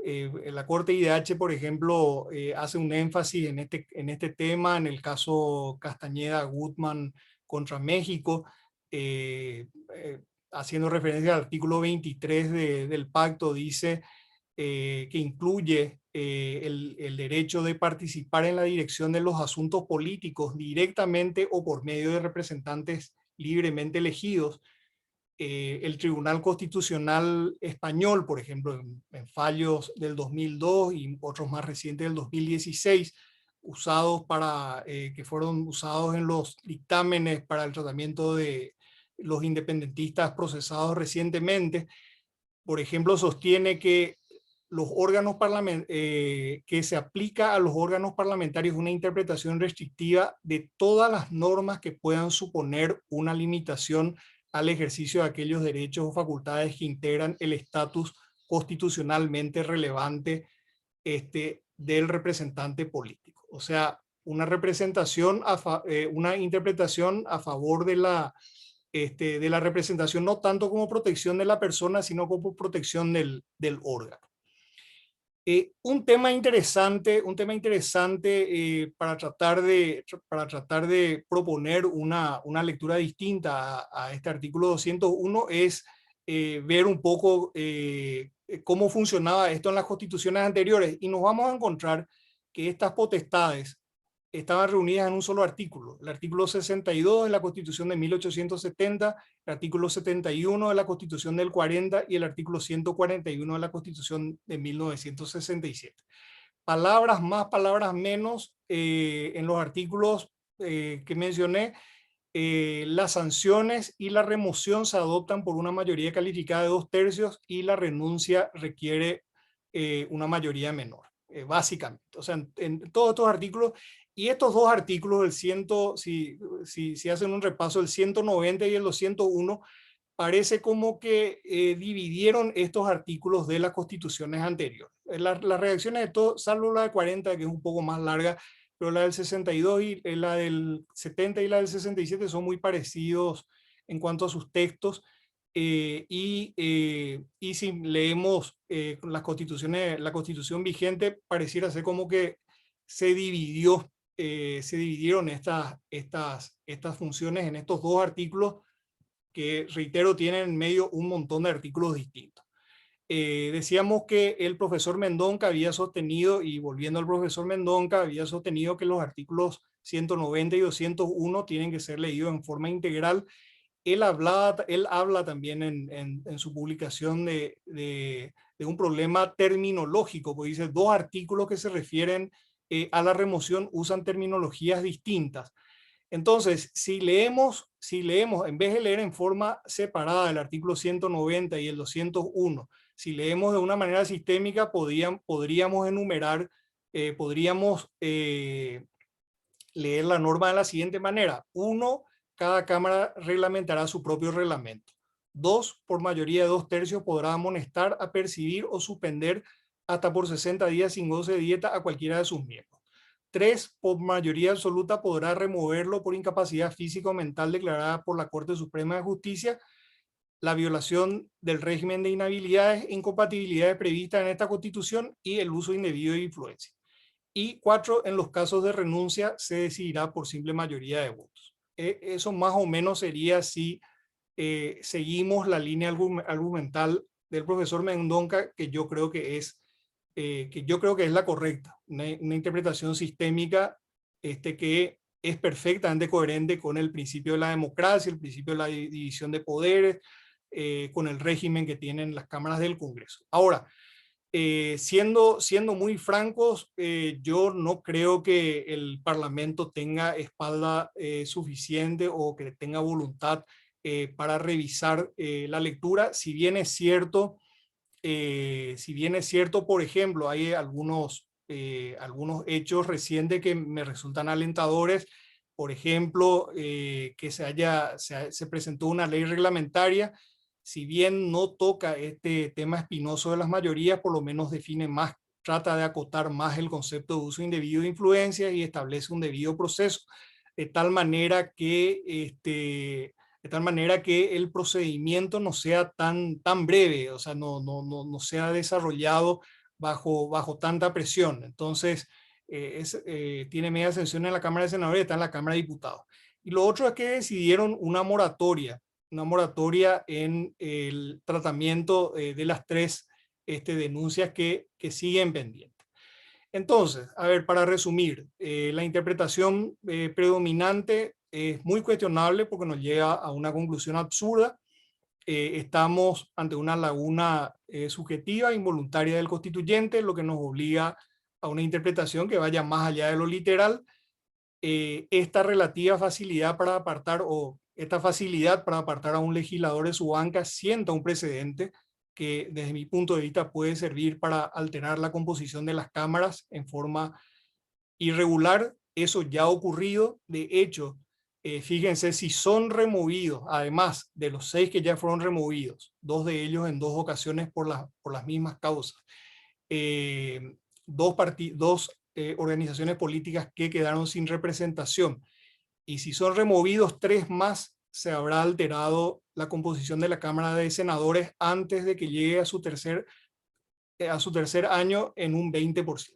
la Corte IDH, por ejemplo, hace un énfasis en este tema, en el caso Castañeda-Gutmann contra México, haciendo referencia al artículo 23 del pacto, dice que incluye el derecho de participar en la dirección de los asuntos políticos directamente o por medio de representantes libremente elegidos. El Tribunal Constitucional Español, por ejemplo, en fallos del 2002 y otros más recientes del 2016, que fueron usados en los dictámenes para el tratamiento de los independentistas procesados recientemente, por ejemplo, sostiene que que se aplica a los órganos parlamentarios una interpretación restrictiva de todas las normas que puedan suponer una limitación al ejercicio de aquellos derechos o facultades que integran el estatus constitucionalmente relevante del representante político. O sea, una interpretación a favor de la representación, no tanto como protección de la persona, sino como protección del órgano. Un tema interesante para tratar de proponer una lectura distinta a este artículo 201 es ver un poco cómo funcionaba esto en las constituciones anteriores, y nos vamos a encontrar que estas potestades estaban reunidas en un solo artículo, el artículo 62 de la Constitución de 1870, el artículo 71 de la Constitución del 40 y el artículo 141 de la Constitución de 1967. Palabras más, palabras menos, en los artículos que mencioné, las sanciones y la remoción se adoptan por una mayoría calificada de 2/3 y la renuncia requiere una mayoría menor, básicamente. O sea, en todos estos artículos. Y estos dos artículos, si hacen un repaso, el 190 y el 201, parece como que dividieron estos artículos de las constituciones anteriores. Las reacciones de todos, salvo la de 40, que es un poco más larga, pero la del 62 y la del 70 y la del 67 son muy parecidos en cuanto a sus textos. Y si leemos la constitución vigente, pareciera ser como que se dividieron estas funciones en estos dos artículos que, reitero, tienen en medio un montón de artículos distintos. Decíamos que el profesor Mendonca había sostenido, y volviendo al profesor Mendonca, había sostenido que los artículos 190 y 201 tienen que ser leídos en forma integral. Él habla también en su publicación de un problema terminológico, porque dice dos artículos que se refieren a la remoción usan terminologías distintas. Entonces, si leemos, en vez de leer en forma separada el artículo 190 y el 201, si leemos de una manera sistémica, podríamos enumerar, leer la norma de la siguiente manera. 1. Cada Cámara reglamentará su propio reglamento. 2. Por mayoría de 2/3 podrá amonestar, apercibir o suspender hasta por 60 días sin goce de dieta a cualquiera de sus miembros. 3. Por mayoría absoluta podrá removerlo por incapacidad física o mental declarada por la Corte Suprema de Justicia, la violación del régimen de inhabilidades e incompatibilidades previstas en esta Constitución y el uso indebido de influencia. Y 4. En los casos de renuncia se decidirá por simple mayoría de votos. eso más o menos sería si seguimos la línea argumental del profesor Mendonca, que yo creo que es la correcta, una interpretación sistémica que es perfectamente coherente con el principio de la democracia, el principio de la división de poderes, con el régimen que tienen las cámaras del Congreso. Ahora, siendo muy francos, yo no creo que el Parlamento tenga espalda suficiente o que tenga voluntad para revisar la lectura, si bien es cierto, por ejemplo, hay algunos hechos recientes que me resultan alentadores. Por ejemplo, que se presentó una ley reglamentaria, si bien no toca este tema espinoso de las mayorías, por lo menos define más, trata de acotar más el concepto de uso indebido de influencia y establece un debido proceso, de tal manera que el procedimiento no sea tan breve, o sea, no sea desarrollado bajo tanta presión. Entonces, tiene media sanción en la Cámara de Senadores y está en la Cámara de Diputados. Y lo otro es que decidieron una moratoria en el tratamiento de las tres denuncias que siguen pendientes. Entonces, a ver, para resumir, la interpretación predominante es muy cuestionable porque nos lleva a una conclusión absurda. Estamos ante una laguna subjetiva, involuntaria del constituyente, lo que nos obliga a una interpretación que vaya más allá de lo literal. Esta relativa facilidad para apartar a un legislador de su banca sienta un precedente que desde mi punto de vista puede servir para alterar la composición de las cámaras en forma irregular. Eso ya ha ocurrido. De hecho, fíjense, si son removidos, además de los 6 que ya fueron removidos, 2 de ellos en 2 ocasiones por las mismas causas, dos organizaciones políticas que quedaron sin representación, y si son removidos 3 más, se habrá alterado la composición de la Cámara de Senadores antes de que llegue a su tercer año en un 20%,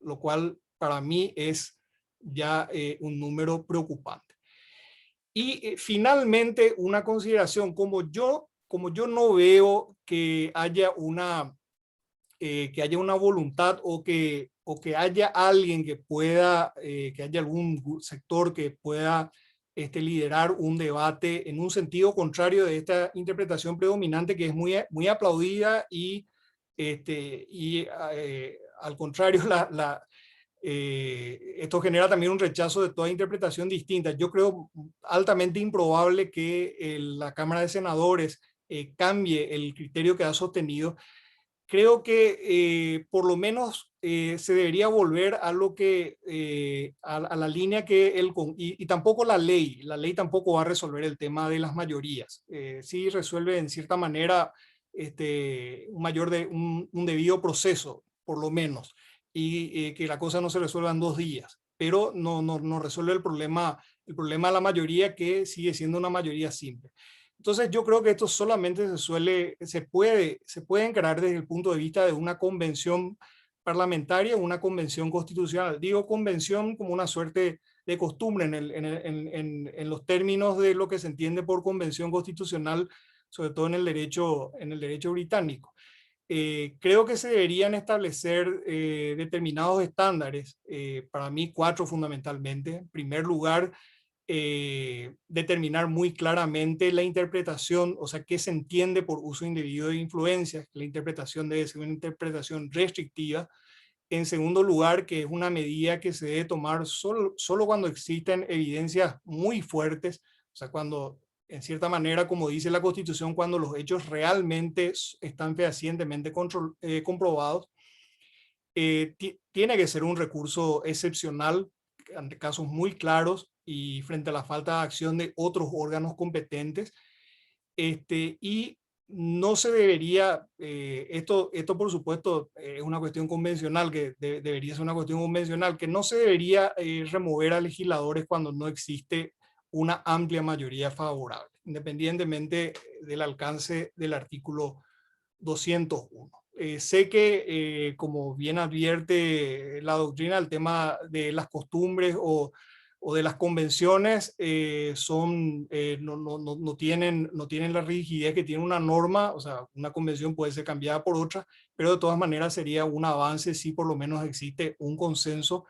lo cual para mí es ya un número preocupante. Y finalmente, una consideración: como yo no veo que haya una voluntad o que haya alguien que pueda, que haya algún sector que pueda liderar un debate en un sentido contrario de esta interpretación predominante, que es muy aplaudida y al contrario, esto genera también un rechazo de toda interpretación distinta. Yo creo altamente improbable que la Cámara de Senadores cambie el criterio que ha sostenido. Creo que por lo menos se debería volver a lo que a la línea que y tampoco la ley tampoco va a resolver el tema de las mayorías. Sí resuelve en cierta manera un debido proceso, por lo menos, y que la cosa no se resuelva en 2 días, pero no resuelve el problema de la mayoría, que sigue siendo una mayoría simple. Entonces yo creo que esto solamente se puede encarar desde el punto de vista de una convención parlamentaria, una convención constitucional. Digo convención como una suerte de costumbre en los términos de lo que se entiende por convención constitucional, sobre todo en el derecho británico. Creo que se deberían establecer determinados estándares, para mí 4 fundamentalmente. En primer lugar, determinar muy claramente la interpretación, o sea, qué se entiende por uso indebido de influencias. La interpretación debe ser una interpretación restrictiva. En segundo lugar, que es una medida que se debe tomar solo cuando existen evidencias muy fuertes, o sea, cuando, en cierta manera, como dice la Constitución, cuando los hechos realmente están fehacientemente comprobados. Tiene que ser un recurso excepcional ante casos muy claros y frente a la falta de acción de otros órganos competentes. Y no se debería, esto por supuesto es una cuestión convencional, que debería ser una cuestión convencional, que no se debería remover a legisladores cuando no existe una amplia mayoría favorable, independientemente del alcance del artículo 201. Sé que, como bien advierte la doctrina, el tema de las costumbres o o de las convenciones no tienen la rigidez que tiene una norma. O sea, una convención puede ser cambiada por otra, pero de todas maneras sería un avance si por lo menos existe un consenso,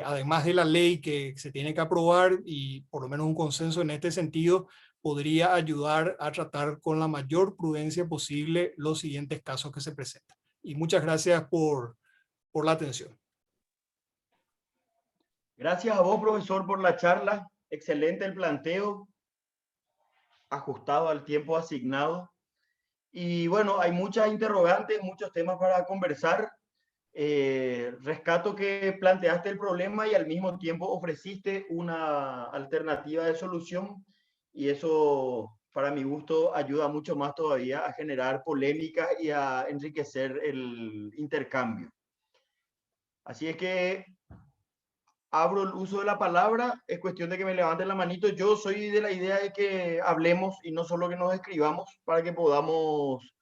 además de la ley que se tiene que aprobar, y por lo menos un consenso en este sentido podría ayudar a tratar con la mayor prudencia posible los siguientes casos que se presentan. Y muchas gracias por la atención. Gracias a vos, profesor, por la charla. Excelente el planteo, ajustado al tiempo asignado. Y bueno, hay muchas interrogantes, muchos temas para conversar. Rescato que planteaste el problema y al mismo tiempo ofreciste una alternativa de solución, y eso, para mi gusto, ayuda mucho más todavía a generar polémica y a enriquecer el intercambio. Así es que abro el uso de la palabra. Es cuestión de que me levanten la manito. Yo soy de la idea de que hablemos y no solo que nos escribamos, para que podamos,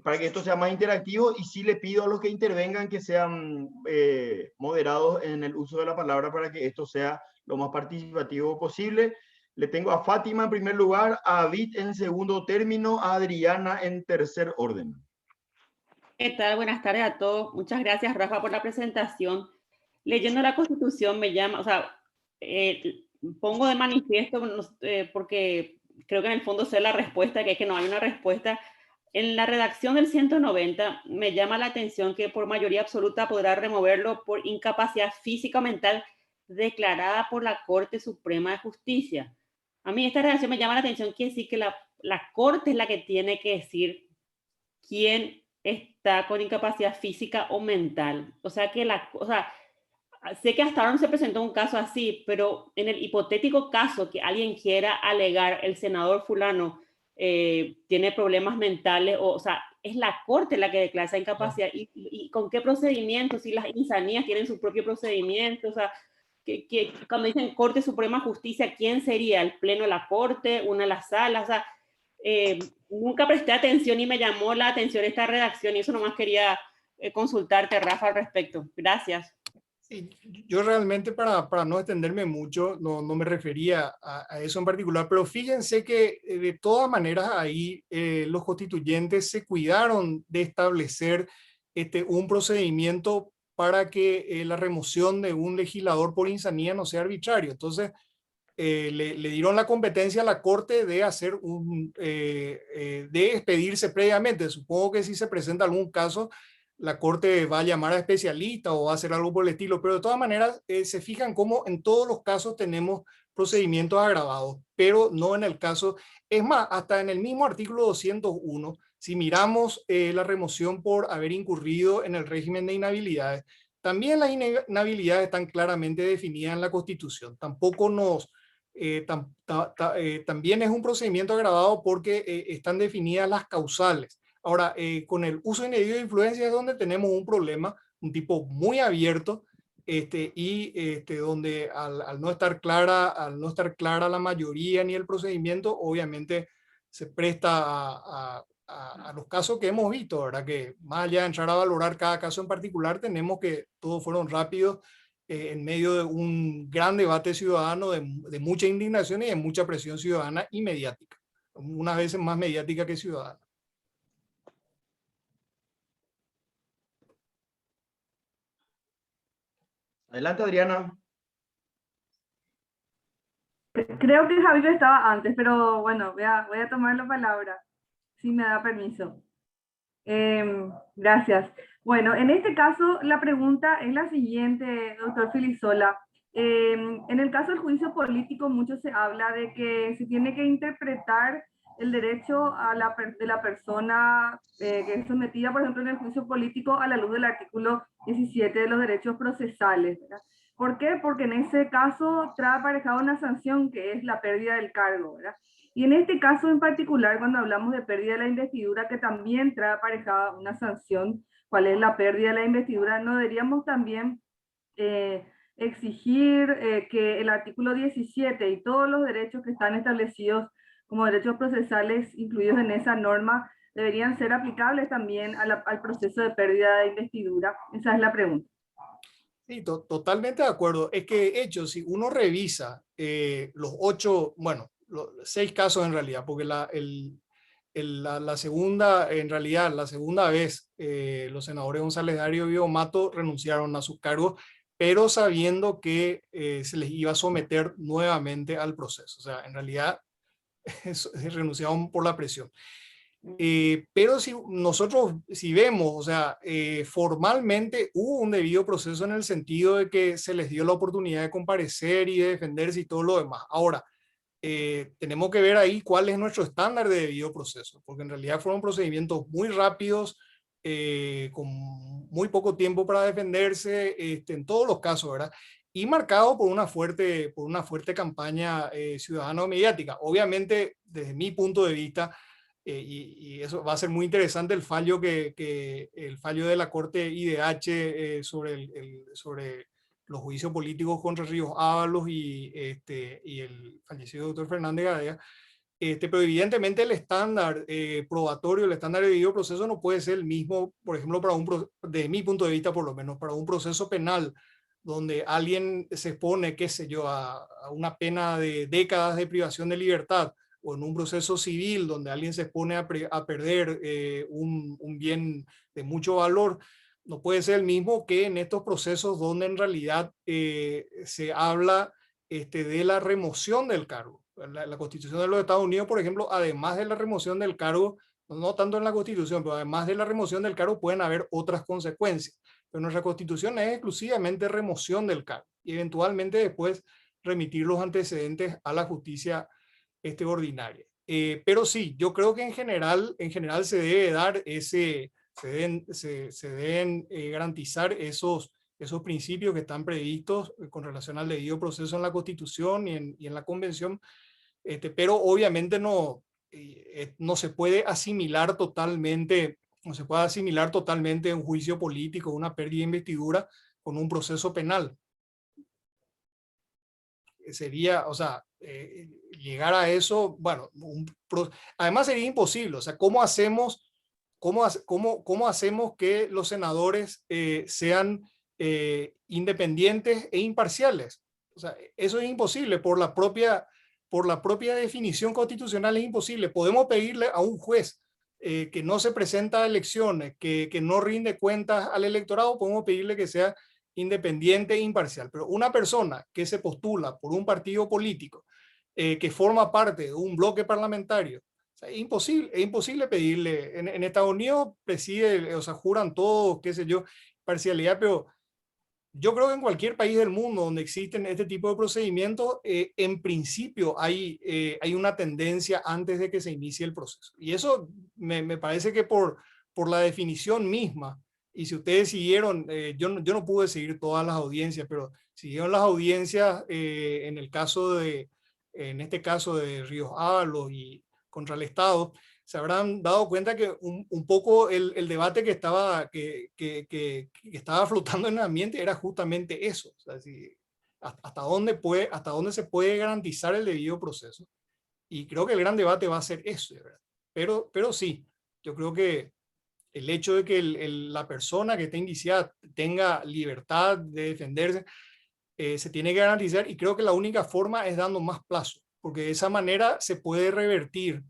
para que esto sea más interactivo. Y sí le pido a los que intervengan que sean moderados en el uso de la palabra para que esto sea lo más participativo posible. Le tengo a Fátima en primer lugar, a David en segundo término, a Adriana en tercer orden. ¿Qué tal? Buenas tardes a todos. Muchas gracias, Rafa, por la presentación. Leyendo la Constitución me llama, o sea, pongo de manifiesto, porque creo que en el fondo sé la respuesta, que es que no hay una respuesta. En la redacción del 190 me llama la atención que por mayoría absoluta podrá removerlo por incapacidad física o mental declarada por la Corte Suprema de Justicia. A mí esta redacción me llama la atención, que sí que la Corte es la que tiene que decir quién está con incapacidad física o mental. O sea, sé que hasta ahora no se presentó un caso así, pero en el hipotético caso que alguien quiera alegar el senador fulano tiene problemas mentales, o sea, es la Corte la que declara esa incapacidad. ¿Y con qué procedimiento? Si las insanías tienen su propio procedimiento, o sea, cuando dicen Corte Suprema de Justicia, ¿quién sería? ¿El Pleno de la Corte? ¿Una de las salas? O sea, nunca presté atención y me llamó la atención esta redacción, y eso nomás quería consultarte, Rafa, al respecto. Gracias. Sí, yo realmente, para no extenderme mucho, no me refería a eso en particular, pero fíjense que de todas maneras ahí los constituyentes se cuidaron de establecer un procedimiento para que la remoción de un legislador por insanía no sea arbitrario. Entonces, le dieron la competencia a la Corte de hacer de expedirse previamente. Supongo que si se presenta algún caso, la Corte va a llamar a especialistas o va a hacer algo por el estilo, pero de todas maneras se fijan cómo en todos los casos tenemos procedimientos agravados, pero no en el caso. Es más, hasta en el mismo artículo 201, si miramos la remoción por haber incurrido en el régimen de inhabilidades, también las inhabilidades están claramente definidas en la Constitución. Tampoco también es un procedimiento agravado porque están definidas las causales. Ahora, con el uso indebido de influencia es donde tenemos un problema, un tipo muy abierto, donde al no estar clara la mayoría ni el procedimiento, obviamente se presta a los casos que hemos visto, ¿verdad? Que más allá de entrar a valorar cada caso en particular, tenemos que todos fueron rápidos en medio de un gran debate ciudadano, de mucha indignación y de mucha presión ciudadana y mediática, unas veces más mediática que ciudadana. Adelante, Adriana. Creo que Javier estaba antes, pero bueno, voy a tomar la palabra, si me da permiso. Gracias. Bueno, en este caso la pregunta es la siguiente, doctor Filisola. En el caso del juicio político, mucho se habla de que se tiene que interpretar el derecho de la persona que es sometida, por ejemplo, en el juicio político, a la luz del artículo 17 de los derechos procesales, ¿verdad? ¿Por qué? Porque en ese caso trae aparejado una sanción que es la pérdida del cargo, ¿verdad? Y en este caso en particular, cuando hablamos de pérdida de la investidura, que también trae aparejada una sanción, ¿cuál es la pérdida de la investidura? ¿No deberíamos también exigir que el artículo 17 y todos los derechos que están establecidos como derechos procesales incluidos en esa norma deberían ser aplicables también al proceso de pérdida de investidura? Esa es la pregunta. Sí, totalmente de acuerdo. Es que, de hecho, si uno revisa los 8, bueno, los 6 casos en realidad, porque la segunda, en realidad, la segunda vez, los senadores González Dario y Vivo Mato renunciaron a sus cargos, pero sabiendo que se les iba a someter nuevamente al proceso. O sea, en realidad renunciaron por la presión. Pero si nosotros, si vemos, o sea, formalmente hubo un debido proceso en el sentido de que se les dio la oportunidad de comparecer y de defenderse y todo lo demás. Ahora, tenemos que ver ahí cuál es nuestro estándar de debido proceso, porque en realidad fueron procedimientos muy rápidos, con muy poco tiempo para defenderse, en todos los casos, ¿verdad? Y marcado por una fuerte campaña ciudadana o mediática. Obviamente, desde mi punto de vista, y eso va a ser muy interesante el fallo el fallo de la Corte IDH sobre los juicios políticos contra Ríos Ábalos y el fallecido doctor Fernández Gadea. Pero evidentemente el estándar probatorio, el estándar de debido proceso no puede ser el mismo, por ejemplo, desde mi punto de vista por lo menos, para un proceso penal donde alguien se expone, qué sé yo, a una pena de décadas de privación de libertad, o en un proceso civil donde alguien se expone a perder un bien de mucho valor, no puede ser el mismo que en estos procesos donde en realidad se habla de la remoción del cargo. La Constitución de los Estados Unidos, por ejemplo, además de la remoción del cargo, no tanto en la Constitución, pero además de la remoción del cargo pueden haber otras consecuencias. Pero nuestra Constitución es exclusivamente remoción del cargo y eventualmente después remitir los antecedentes a la justicia ordinaria. Pero sí, yo creo que en general se debe dar se deben garantizar esos principios que están previstos con relación al debido proceso en la Constitución y en la Convención, pero obviamente no se puede asimilar totalmente, un juicio político, una pérdida de investidura con un proceso penal. Sería, o sea, llegar a eso, bueno, además sería imposible. O sea, ¿cómo hacemos que los senadores sean independientes e imparciales? O sea, eso es imposible por la propia definición constitucional, es imposible. Podemos pedirle a un juez que no se presenta a elecciones, que no rinde cuentas al electorado, podemos pedirle que sea independiente e imparcial, pero una persona que se postula por un partido político, que forma parte de un bloque parlamentario, o sea, es imposible pedirle. En Estados Unidos preside, o sea, juran todos, qué sé yo, parcialidad, pero yo creo que en cualquier país del mundo donde existen este tipo de procedimientos, en principio hay una tendencia antes de que se inicie el proceso. Y eso me parece que por la definición misma, y si ustedes siguieron, yo no pude seguir todas las audiencias, pero siguieron las audiencias en este caso de Ríos Ábalos y contra el Estado, se habrán dado cuenta que un poco el debate que estaba flotando en el ambiente era justamente eso. O sea, hasta dónde se puede garantizar el debido proceso. Y creo que el gran debate va a ser eso, ¿verdad? Pero sí, yo creo que el hecho de que la persona que está indiciada tenga libertad de defenderse, se tiene que garantizar, y creo que la única forma es dando más plazo, porque de esa manera se puede revertir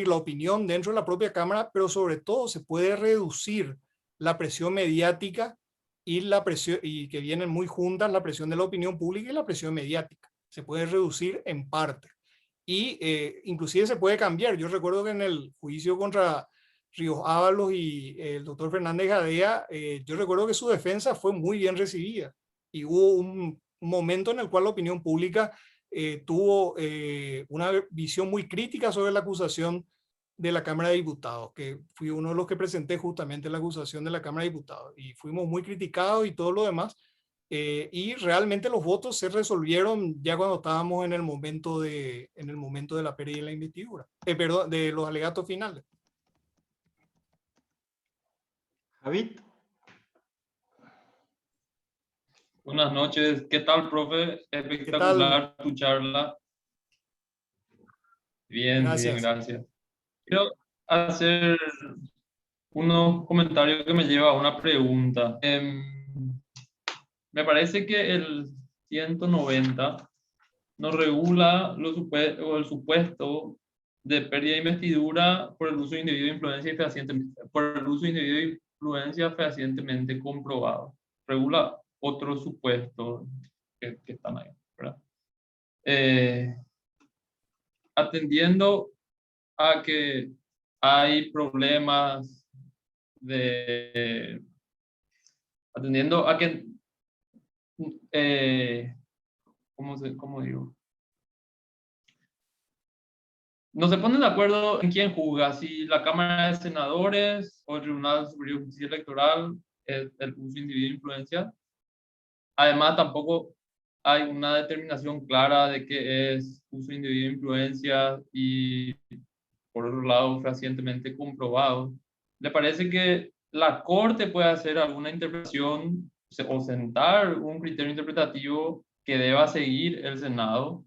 la opinión dentro de la propia Cámara, pero sobre todo se puede reducir la presión mediática y que vienen muy juntas, la presión de la opinión pública y la presión mediática. Se puede reducir en parte. Y inclusive se puede cambiar. Yo recuerdo que en el juicio contra Ríos Ábalos y el doctor Fernández Gadea, yo recuerdo que su defensa fue muy bien recibida. Y hubo un momento en el cual la opinión pública tuvo una visión muy crítica sobre la acusación de la Cámara de Diputados, que fui uno de los que presenté justamente la acusación de la Cámara de Diputados, y fuimos muy criticados y todo lo demás, y realmente los votos se resolvieron ya cuando estábamos en el momento de la pérdida de la investidura, perdón, de los alegatos finales. Javid. Buenas noches, ¿qué tal, profe? Espectacular tu charla. Bien, Gracias. bien, gracias. Quiero hacer unos comentarios que me llevan a una pregunta. me parece que el 190 no regula el supuesto de pérdida de investidura por el uso indebido de influencia fehacientemente comprobado. Regula otros supuestos que están ahí, ¿verdad? Atendiendo a que hay problemas atendiendo a que ¿cómo digo? No se ponen de acuerdo en quién juzga, si la Cámara de Senadores o el Tribunal Superior de Justicia Electoral, el uso indebido de influencia. Además, tampoco hay una determinación clara de qué es uso indebido de influencia y, por otro lado, fehacientemente comprobado. ¿Le parece que la Corte puede hacer alguna interpretación o sentar un criterio interpretativo que deba seguir el Senado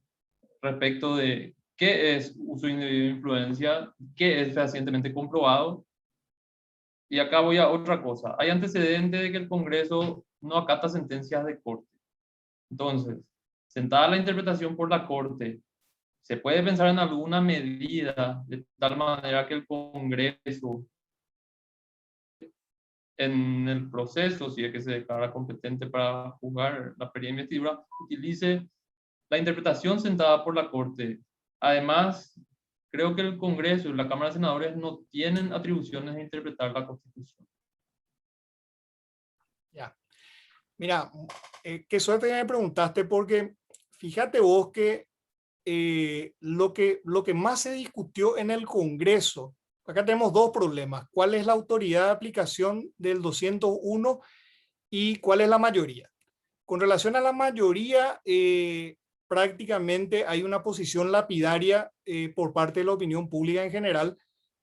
respecto de qué es uso indebido de influencia, qué es fehacientemente comprobado? Y acá voy a otra cosa. Hay antecedentes de que el Congreso no acata sentencias de Corte. Entonces, sentada la interpretación por la Corte, ¿se puede pensar en alguna medida de tal manera que el Congreso, en el proceso, si es que se declara competente para juzgar la pérdida de investidura, utilice la interpretación sentada por la Corte? Además, creo que el Congreso y la Cámara de Senadores no tienen atribuciones de interpretar la Constitución. Ya. Mira, qué suerte que me preguntaste, porque fíjate vos que lo que más se discutió en el Congreso, acá tenemos dos problemas: cuál es la autoridad de aplicación del 201 y cuál es la mayoría. Con relación a la mayoría, prácticamente hay una posición lapidaria por parte de la opinión pública en general,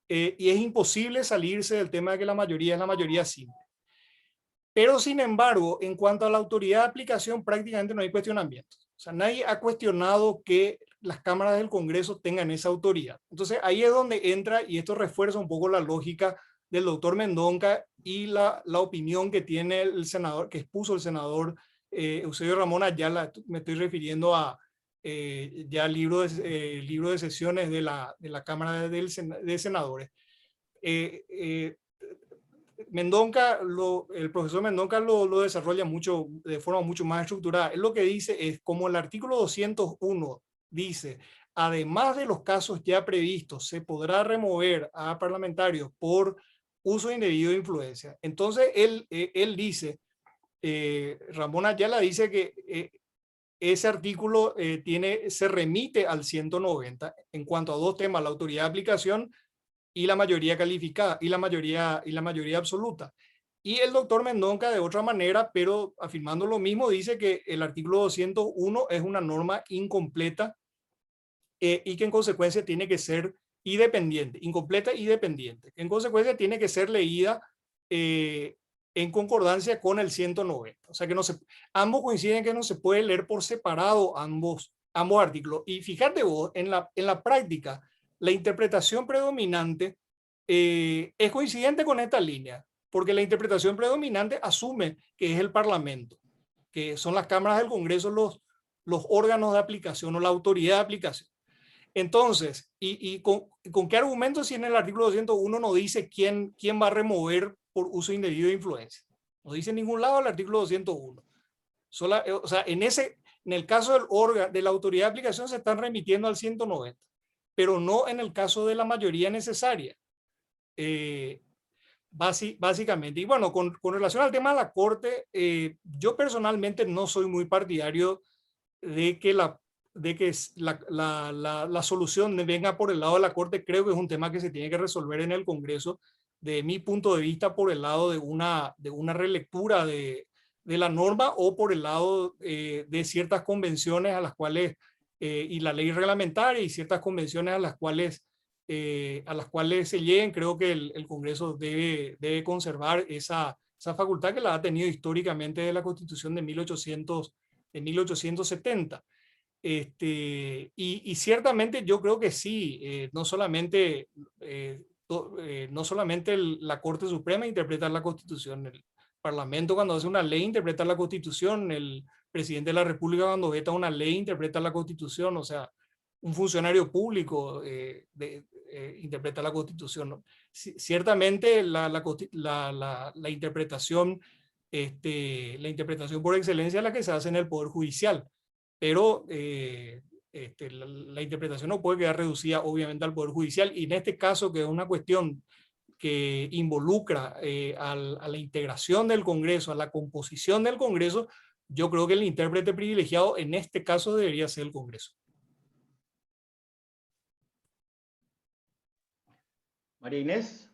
y es imposible salirse del tema de que la mayoría es la mayoría simple. Pero, sin embargo, en cuanto a la autoridad de aplicación, prácticamente no hay cuestionamiento. O sea, nadie ha cuestionado que las cámaras del Congreso tengan esa autoridad. Entonces, ahí es donde entra, y esto refuerza un poco la lógica del doctor Mendonca y la opinión que tiene el senador, que expuso el senador Eusebio Ramón Ayala. Me estoy refiriendo a ya el libro de sesiones de la Cámara de Senadores. Mendonca, el profesor Mendonca lo desarrolla de forma mucho más estructurada. Él lo que dice es, como el artículo 201 dice, además de los casos ya previstos, se podrá remover a parlamentarios por uso indebido de influencia. Entonces, él dice, Ramón Ayala dice que ese artículo se remite al 190 en cuanto a dos temas: la autoridad de aplicación y la mayoría calificada y la mayoría absoluta. Y el doctor Mendonca, de otra manera, pero afirmando lo mismo, dice que el artículo 201 es una norma incompleta y que en consecuencia tiene que ser incompleta y dependiente. En consecuencia tiene que ser leída en concordancia con el 190. O sea que ambos coinciden que no se puede leer por separado ambos artículos. Y fíjate vos, en la práctica, la interpretación predominante es coincidente con esta línea, porque la interpretación predominante asume que es el Parlamento, que son las cámaras del Congreso los órganos de aplicación o la autoridad de aplicación. Entonces, ¿con qué argumento si en el artículo 201 no dice quién va a remover por uso indebido de influencia? No dice en ningún lado el artículo 201. O sea, en el caso de la autoridad de aplicación se están remitiendo al 190, pero no en el caso de la mayoría necesaria, básicamente. Y bueno, con relación al tema de la Corte, yo personalmente no soy muy partidario de que la solución venga por el lado de la Corte. Creo que es un tema que se tiene que resolver en el Congreso, de mi punto de vista, por el lado de una relectura de la norma, o por el lado de ciertas convenciones a las cuales y la ley reglamentaria y ciertas convenciones a las cuales se lleguen. Creo que el Congreso debe conservar esa facultad que la ha tenido históricamente de la Constitución de 1870. Y ciertamente yo creo que sí, no solamente la Corte Suprema interpreta la Constitución. Parlamento cuando hace una ley interpreta la Constitución, el presidente de la República cuando veta una ley interpreta la Constitución, o sea, un funcionario público interpreta la Constitución, ¿no? Ciertamente la interpretación, la interpretación por excelencia es la que se hace en el Poder Judicial, pero la interpretación no puede quedar reducida obviamente al Poder Judicial, y en este caso, que es una cuestión que involucra a la integración del Congreso, a la composición del Congreso, yo creo que el intérprete privilegiado en este caso debería ser el Congreso. María Inés,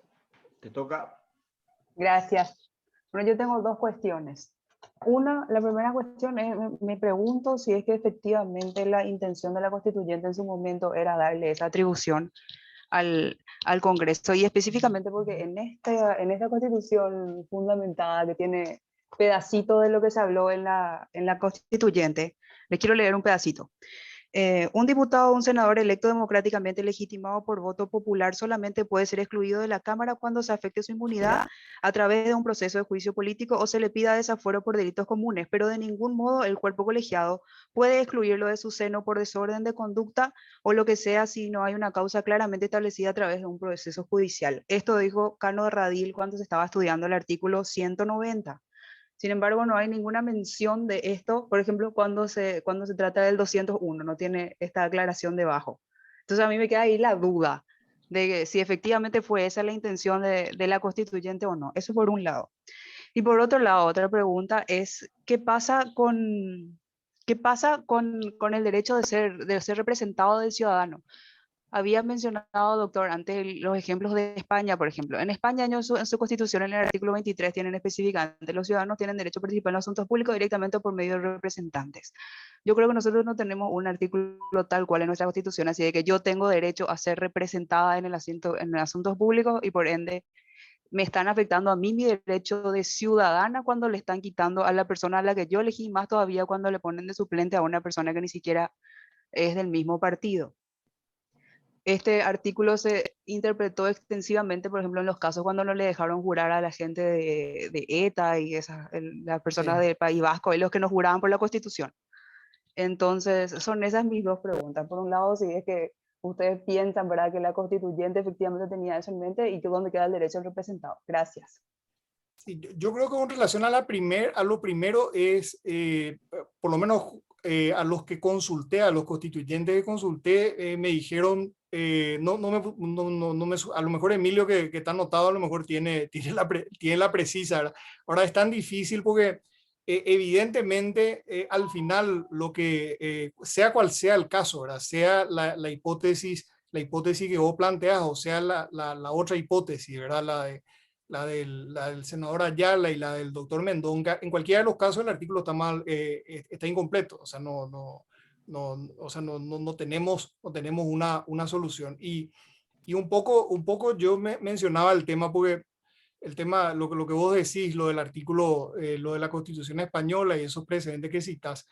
te toca. Gracias. Bueno, yo tengo dos cuestiones. La primera cuestión es, me pregunto si es que efectivamente la intención de la constituyente en su momento era darle esa atribución al Congreso, y específicamente porque en esta constitución fundamentada que tiene pedacito de lo que se habló en la constituyente, les quiero leer un pedacito. Un diputado o un senador electo democráticamente legitimado por voto popular solamente puede ser excluido de la Cámara cuando se afecte su inmunidad a través de un proceso de juicio político o se le pida desafuero por delitos comunes, pero de ningún modo el cuerpo colegiado puede excluirlo de su seno por desorden de conducta o lo que sea si no hay una causa claramente establecida a través de un proceso judicial. Esto dijo Cano Radil cuando se estaba estudiando el artículo 190. Sin embargo, no hay ninguna mención de esto, por ejemplo, cuando se trata del 201, no tiene esta aclaración debajo. Entonces a mí me queda ahí la duda de que si efectivamente fue esa la intención de la constituyente o no. Eso por un lado. Y por otro lado, otra pregunta es, ¿qué pasa con el derecho de ser representado del ciudadano? Había mencionado, doctor, antes los ejemplos de España, por ejemplo. En España, en su constitución, en el artículo 23, tienen específicamente, los ciudadanos tienen derecho a participar en los asuntos públicos directamente por medio de representantes. Yo creo que nosotros no tenemos un artículo tal cual en nuestra constitución, así de que yo tengo derecho a ser representada en asuntos públicos, y por ende me están afectando a mí mi derecho de ciudadana cuando le están quitando a la persona a la que yo elegí, más todavía cuando le ponen de suplente a una persona que ni siquiera es del mismo partido. Este artículo se interpretó extensivamente, por ejemplo, en los casos cuando no le dejaron jurar a la gente de ETA y las personas del País Vasco, los que nos juraban por la Constitución. Entonces, son esas mis dos preguntas. Por un lado, si es que ustedes piensan, ¿verdad?, que la constituyente efectivamente tenía eso en mente, y que dónde queda el derecho al representado. Gracias. Sí, yo creo que con relación a lo primero es, por lo menos a los que consulté, a los constituyentes que consulté, me dijeron, a lo mejor Emilio que está anotado, a lo mejor tiene la precisa, ¿verdad? Ahora es tan difícil porque evidentemente al final lo que, sea cual sea el caso, ¿verdad?, sea la hipótesis que vos planteas, o sea la otra hipótesis, ¿verdad?, la del senador Ayala y la del doctor Mendonca, en cualquiera de los casos el artículo está está incompleto, o sea, no tenemos una solución. Y un poco yo mencionaba el tema, porque el tema, lo que vos decís, lo del artículo, lo de la Constitución española y esos precedentes que citas,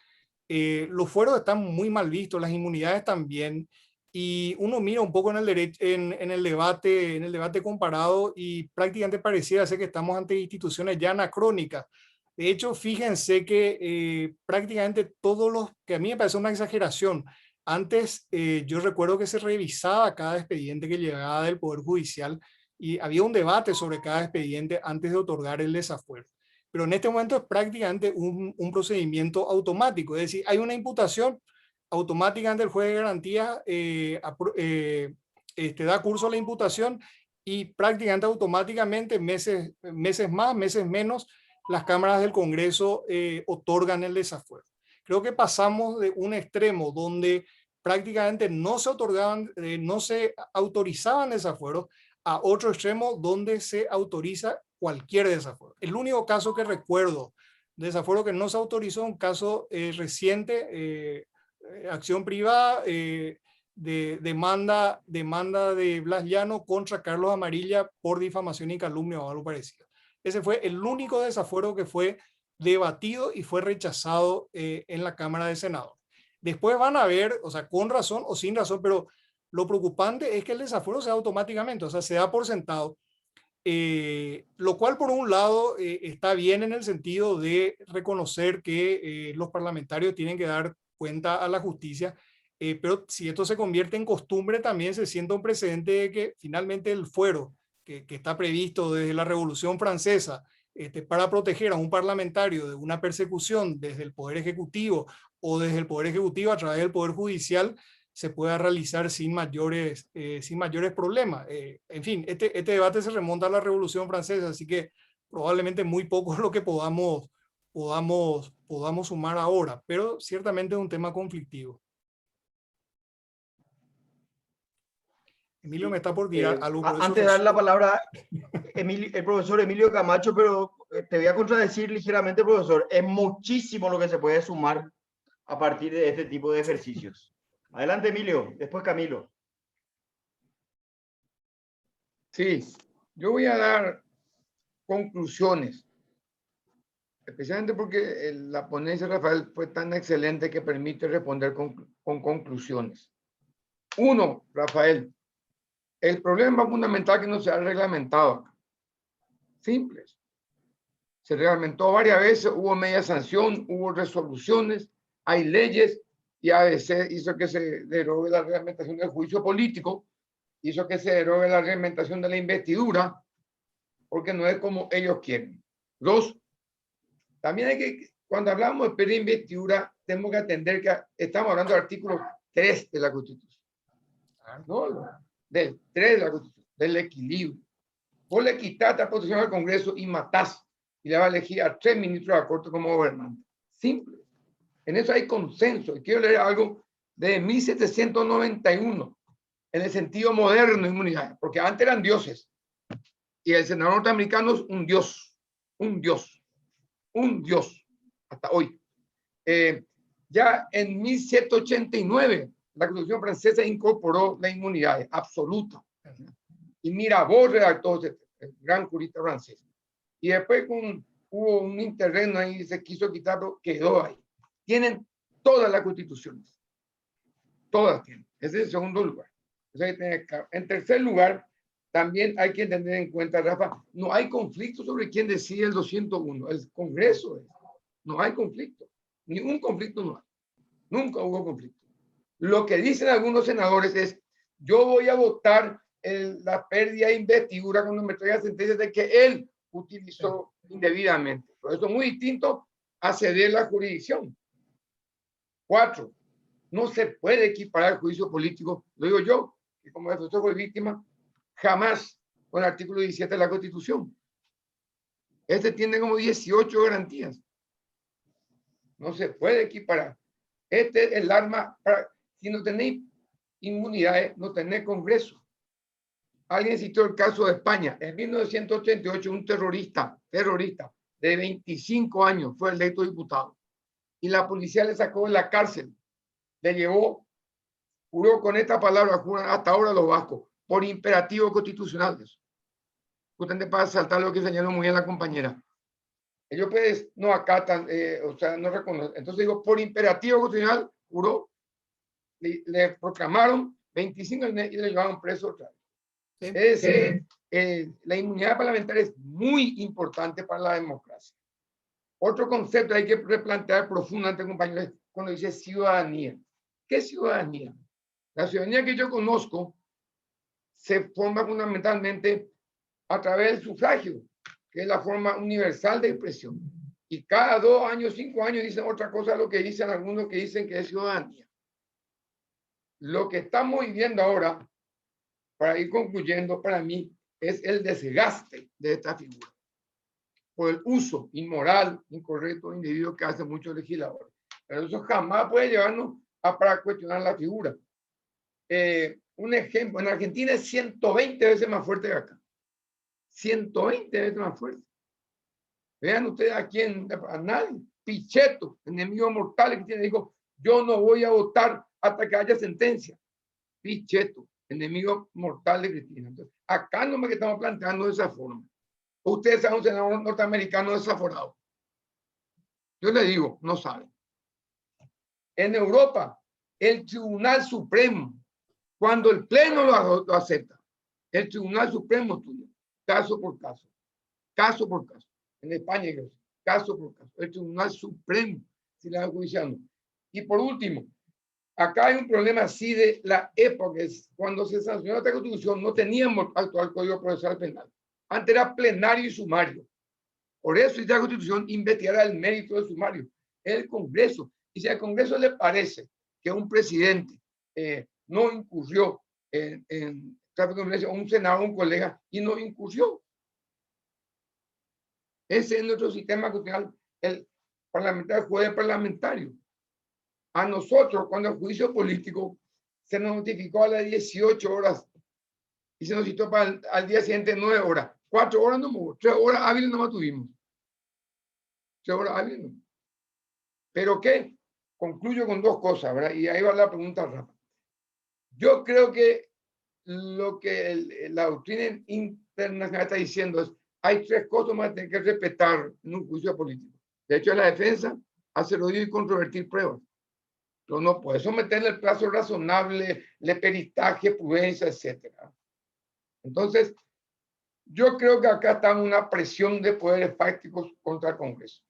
los fueros están muy mal vistos, las inmunidades también, y uno mira un poco en el debate comparado, y prácticamente pareciera ser que estamos ante instituciones ya anacrónicas. De hecho, fíjense que prácticamente todos los, que a mí me parece una exageración, antes yo recuerdo que se revisaba cada expediente que llegaba del Poder Judicial y había un debate sobre cada expediente antes de otorgar el desafuero. Pero en este momento es prácticamente un procedimiento automático, es decir, hay una imputación, automáticamente el juez de garantía da curso a la imputación, y prácticamente automáticamente, meses más, meses menos, las cámaras del Congreso otorgan el desafuero. Creo que pasamos de un extremo donde prácticamente no se autorizaban desafueros a otro extremo donde se autoriza cualquier desafuero. El único caso que recuerdo de desafuero que no se autorizó es un caso reciente, acción privada, de demanda de Blas Llano contra Carlos Amarilla por difamación y calumnia o algo parecido. Ese fue el único desafuero que fue debatido y fue rechazado en la Cámara de Senadores. Después van a ver, o sea, con razón o sin razón, pero lo preocupante es que el desafuero se da automáticamente, o sea, se da por sentado. Lo cual por un lado está bien en el sentido de reconocer que los parlamentarios tienen que dar cuenta a la justicia, pero si esto se convierte en costumbre también se sienta un precedente de que finalmente el fuero que está previsto desde la Revolución Francesa para proteger a un parlamentario de una persecución desde el Poder Ejecutivo o desde el Poder Ejecutivo a través del Poder Judicial se pueda realizar sin mayores problemas. En fin, este debate se remonta a la Revolución Francesa, así que probablemente muy poco es lo que podamos sumar ahora, pero ciertamente es un tema conflictivo. Emilio me está por tirar algo. Por antes de dar la palabra, el profesor Emilio Camacho, pero te voy a contradecir ligeramente, profesor. Es muchísimo lo que se puede sumar a partir de este tipo de ejercicios. Adelante, Emilio. Después Camilo. Sí, yo voy a dar conclusiones, especialmente porque la ponencia de Rafael fue tan excelente que permite responder con conclusiones. Uno, Rafael, el problema fundamental que no se ha reglamentado acá. Simple. Se reglamentó varias veces, hubo media sanción, hubo resoluciones, hay leyes, y ABC hizo que se derogue la reglamentación del juicio político, hizo que se derogue la reglamentación de la investidura, porque no es como ellos quieren. Dos, también hay que, cuando hablamos de pérdida de investidura, tenemos que atender que estamos hablando del artículo 3 de la Constitución. No, del 3 de la Constitución, del equilibrio. Vos le quitaste la posición al Congreso y matás, y le va a elegir a 3 ministros de la Corte como gobernante. Simple. En eso hay consenso. Y quiero leer algo de 1791, en el sentido moderno de inmunidad, porque antes eran dioses. Y el senador norteamericano es un dios, hasta hoy. Ya en 1789, la Constitución francesa incorporó la inmunidad absoluta. Y Mirabeau redactó el gran jurista francés. Y después hubo un interregno ahí, se quiso quitar, pero quedó ahí. Tienen todas las constituciones. Todas tienen. Ese es el segundo lugar. En tercer lugar, también hay que tener en cuenta, Rafa, no hay conflicto sobre quién decide el 201. El Congreso es. No hay conflicto. Ningún conflicto no hay. Nunca hubo conflicto. Lo que dicen algunos senadores es, yo voy a votar la pérdida de investidura cuando me traiga sentencia de que él utilizó indebidamente. Por eso es muy distinto a ceder la jurisdicción. 4. No se puede equiparar el juicio político, lo digo yo, que como defensor fui víctima, jamás con el artículo 17 de la Constitución. Este tiene como 18 garantías. No se puede equiparar. Este es el arma para, si no tenéis inmunidades, no tenéis Congreso. Alguien citó el caso de España. En 1988, un terrorista de 25 años fue electo diputado. Y la policía le sacó de la cárcel. Le llevó, juró con esta palabra, juran hasta ahora los vascos, por imperativo constitucional. Usted para saltar lo que señaló muy bien la compañera. Ellos pues no acatan, o sea, no reconocen. Entonces digo, por imperativo constitucional, juró, le proclamaron 25 años y le llevaron preso otra vez. Sí. Es decir, la inmunidad parlamentaria es muy importante para la democracia. Otro concepto hay que replantear profundamente, compañeros, cuando dice ciudadanía. ¿Qué es ciudadanía? La ciudadanía que yo conozco se forma fundamentalmente a través del sufragio, que es la forma universal de expresión. Y cada 2 años, 5 años dicen otra cosa de lo que dicen algunos que dicen que es ciudadanía. Lo que estamos viviendo ahora, para ir concluyendo, para mí, es el desgaste de esta figura por el uso inmoral, incorrecto de individuos que hacen muchos legisladores. Pero eso jamás puede llevarnos para cuestionar la figura. Un ejemplo, en Argentina es 120 veces más fuerte que acá. 120 veces más fuerte. Vean ustedes aquí a nadie. Pichetto, enemigo mortal, que tiene, dijo, yo no voy a votar hasta que haya sentencia. Pichetto, enemigo mortal de Cristina. Entonces, acá no me estamos planteando de esa forma. Ustedes saben un senador norteamericano desaforado. Yo les digo, no saben. En Europa, el Tribunal Supremo, cuando el Pleno lo acepta, el Tribunal Supremo tuyo, caso por caso, caso por caso. En España, caso por caso. El Tribunal Supremo, si la judicial. Y por último, acá hay un problema así de la época, es cuando se sancionó esta Constitución, no teníamos actual Código Procesal Penal. Antes era plenario y sumario. Por eso esta Constitución investigará el mérito del sumario. El Congreso. Y si al Congreso le parece que un presidente no incurrió en tráfico de violencia, o un senador, un colega, y no incurrió. Ese es nuestro sistema constitucional, el parlamentario, juez parlamentario. A nosotros, cuando el juicio político se nos notificó a las 18 horas y se nos citó para al día siguiente 9 horas, 4 horas no hubo, 3 horas hábiles no tuvimos. 3 horas hábiles no. ¿Pero qué? Concluyo con 2 cosas, ¿verdad? Y ahí va la pregunta rápida. Yo creo que lo que la doctrina internacional está diciendo es: hay 3 cosas más que hay que respetar en un juicio político. De hecho, la defensa hace lo y controvertir pruebas. Pero no puede someterle el plazo razonable, el peritaje, prudencia, etc. Entonces, yo creo que acá está una presión de poderes fácticos contra el Congreso.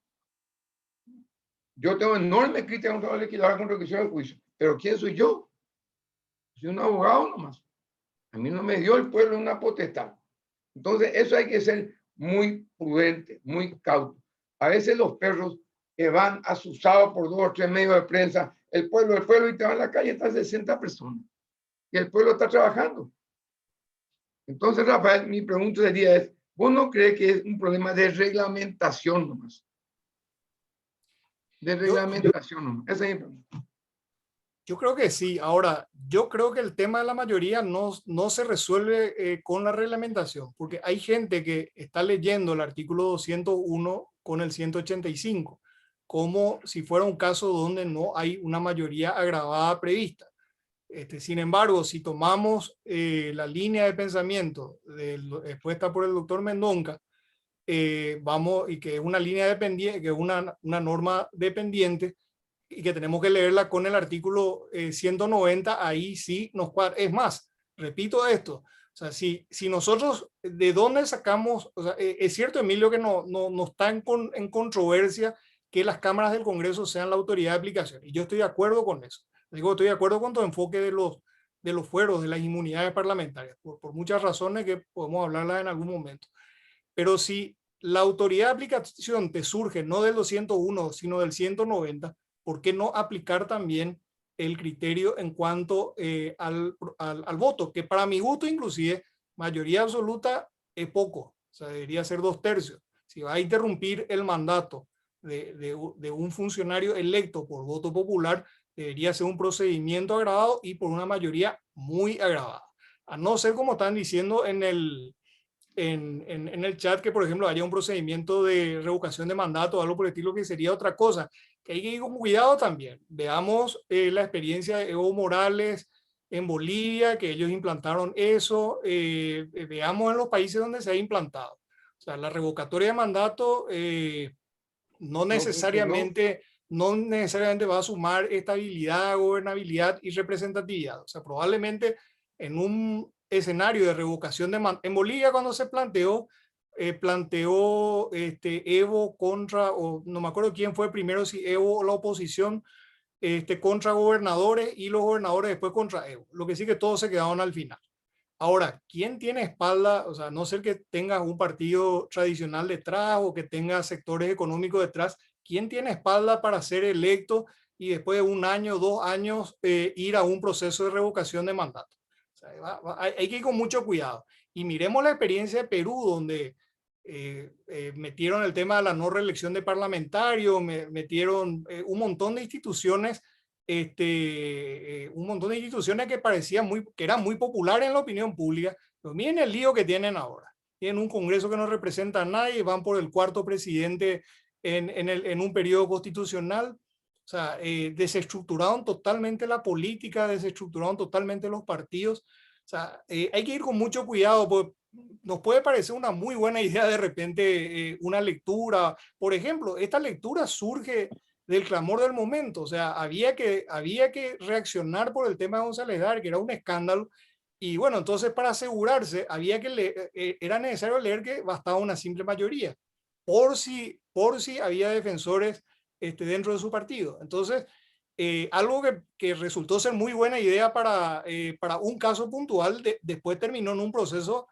Yo tengo enorme crítica contra el legislador con revisión del juicio. Pero ¿quién soy yo? Soy un abogado nomás. A mí no me dio el pueblo una potestad. Entonces, eso hay que ser muy prudente, muy cauto. A veces los perros que van asusados por 2 o 3 medios de prensa, el pueblo, y te van a la calle, están 60 personas. Y el pueblo está trabajando. Entonces, Rafael, mi pregunta sería es: ¿vos no crees que es un problema de reglamentación nomás? De reglamentación nomás. Esa es mi pregunta. Yo creo que sí. Ahora, yo creo que el tema de la mayoría no se resuelve con la reglamentación, porque hay gente que está leyendo el artículo 201 con el 185, como si fuera un caso donde no hay una mayoría agravada prevista. Sin embargo, si tomamos la línea de pensamiento expuesta por el doctor Mendonca, y que es una línea dependiente, que es una norma dependiente, y que tenemos que leerla con el artículo 190, ahí sí nos cuadra. Es más, repito esto, o sea, si nosotros, ¿de dónde sacamos? O sea, es cierto, Emilio, que no está en controversia que las cámaras del Congreso sean la autoridad de aplicación, y yo estoy de acuerdo con eso. Digo, estoy de acuerdo con tu enfoque de los fueros, de las inmunidades parlamentarias, por muchas razones que podemos hablarlas en algún momento. Pero si la autoridad de aplicación te surge no del 201, sino del 190, ¿por qué no aplicar también el criterio en cuanto al voto? Que para mi gusto, inclusive, mayoría absoluta es poco. O sea, debería ser 2/3. Si va a interrumpir el mandato de un funcionario electo por voto popular, debería ser un procedimiento agravado y por una mayoría muy agravada. A no ser, como están diciendo en el chat, que por ejemplo haya un procedimiento de revocación de mandato o algo por el estilo, que sería otra cosa, que hay que ir con cuidado también. Veamos la experiencia de Evo Morales en Bolivia, que ellos implantaron eso. Veamos en los países donde se ha implantado. O sea, la revocatoria de mandato no necesariamente va a sumar estabilidad, gobernabilidad y representatividad. O sea, probablemente en un escenario de revocación de mandato, en Bolivia cuando se planteó Evo contra, o no me acuerdo quién fue primero, si Evo o la oposición, contra gobernadores, y los gobernadores después contra Evo. Lo que sí que todos se quedaron al final. Ahora, ¿quién tiene espalda? O sea, no ser que tenga un partido tradicional detrás o que tenga sectores económicos detrás, ¿quién tiene espalda para ser electo y después de 1 año, 2 años, ir a un proceso de revocación de mandato? O sea, hay que ir con mucho cuidado. Y miremos la experiencia de Perú, donde metieron el tema de la no reelección de parlamentarios, metieron un montón de instituciones, que parecían que eran muy populares en la opinión pública. Pero miren el lío que tienen ahora. Tienen un Congreso que no representa a nadie, van por el 4º presidente en un periodo constitucional. O sea, desestructuraron totalmente la política, desestructuraron totalmente los partidos. O sea, hay que ir con mucho cuidado, porque nos puede parecer una muy buena idea de repente una lectura. Por ejemplo, esta lectura surge del clamor del momento. O sea, había que reaccionar por el tema de González Dar, que era un escándalo, Y bueno, entonces para asegurarse había que leer, era necesario leer que bastaba una simple mayoría, por si había defensores dentro de su partido. Entonces, algo que resultó ser muy buena idea para un caso puntual, después terminó en un proceso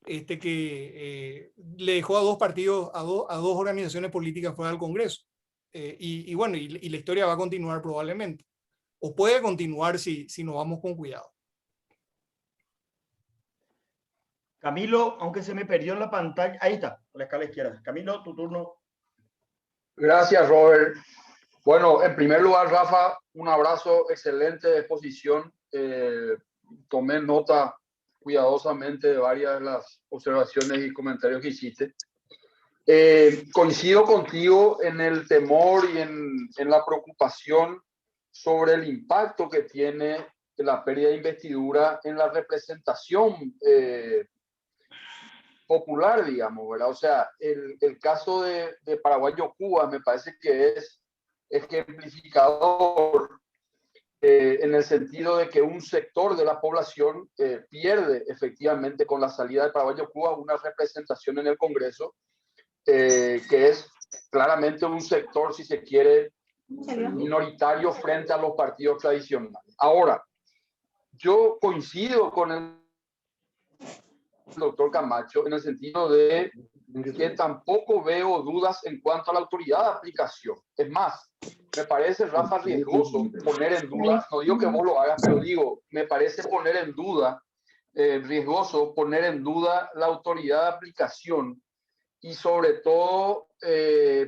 que le dejó a dos partidos, a dos organizaciones políticas fuera del Congreso. Y bueno, y la historia va a continuar probablemente, o puede continuar si nos vamos con cuidado. Camilo, aunque se me perdió en la pantalla, ahí está, a la escala izquierda. Camilo, tu turno. Gracias, Robert. Bueno, en primer lugar, Rafa, un abrazo, excelente exposición. Tomé nota cuidadosamente de varias de las observaciones y comentarios que hiciste. Coincido contigo en el temor y en la preocupación sobre el impacto que tiene la pérdida de investidura en la representación popular, digamos, ¿verdad? O sea, el caso de Paraguayo-Cuba me parece que es ejemplificador en el sentido de que un sector de la población pierde efectivamente con la salida de Paraguayo-Cuba una representación en el Congreso que es claramente un sector, si se quiere, minoritario frente a los partidos tradicionales. Ahora, yo coincido con el doctor Camacho en el sentido de que tampoco veo dudas en cuanto a la autoridad de aplicación. Es más, me parece, Rafa, riesgoso poner en duda, no digo que vos lo hagas, pero digo, me parece poner en duda, riesgoso poner en duda la autoridad de aplicación y sobre todo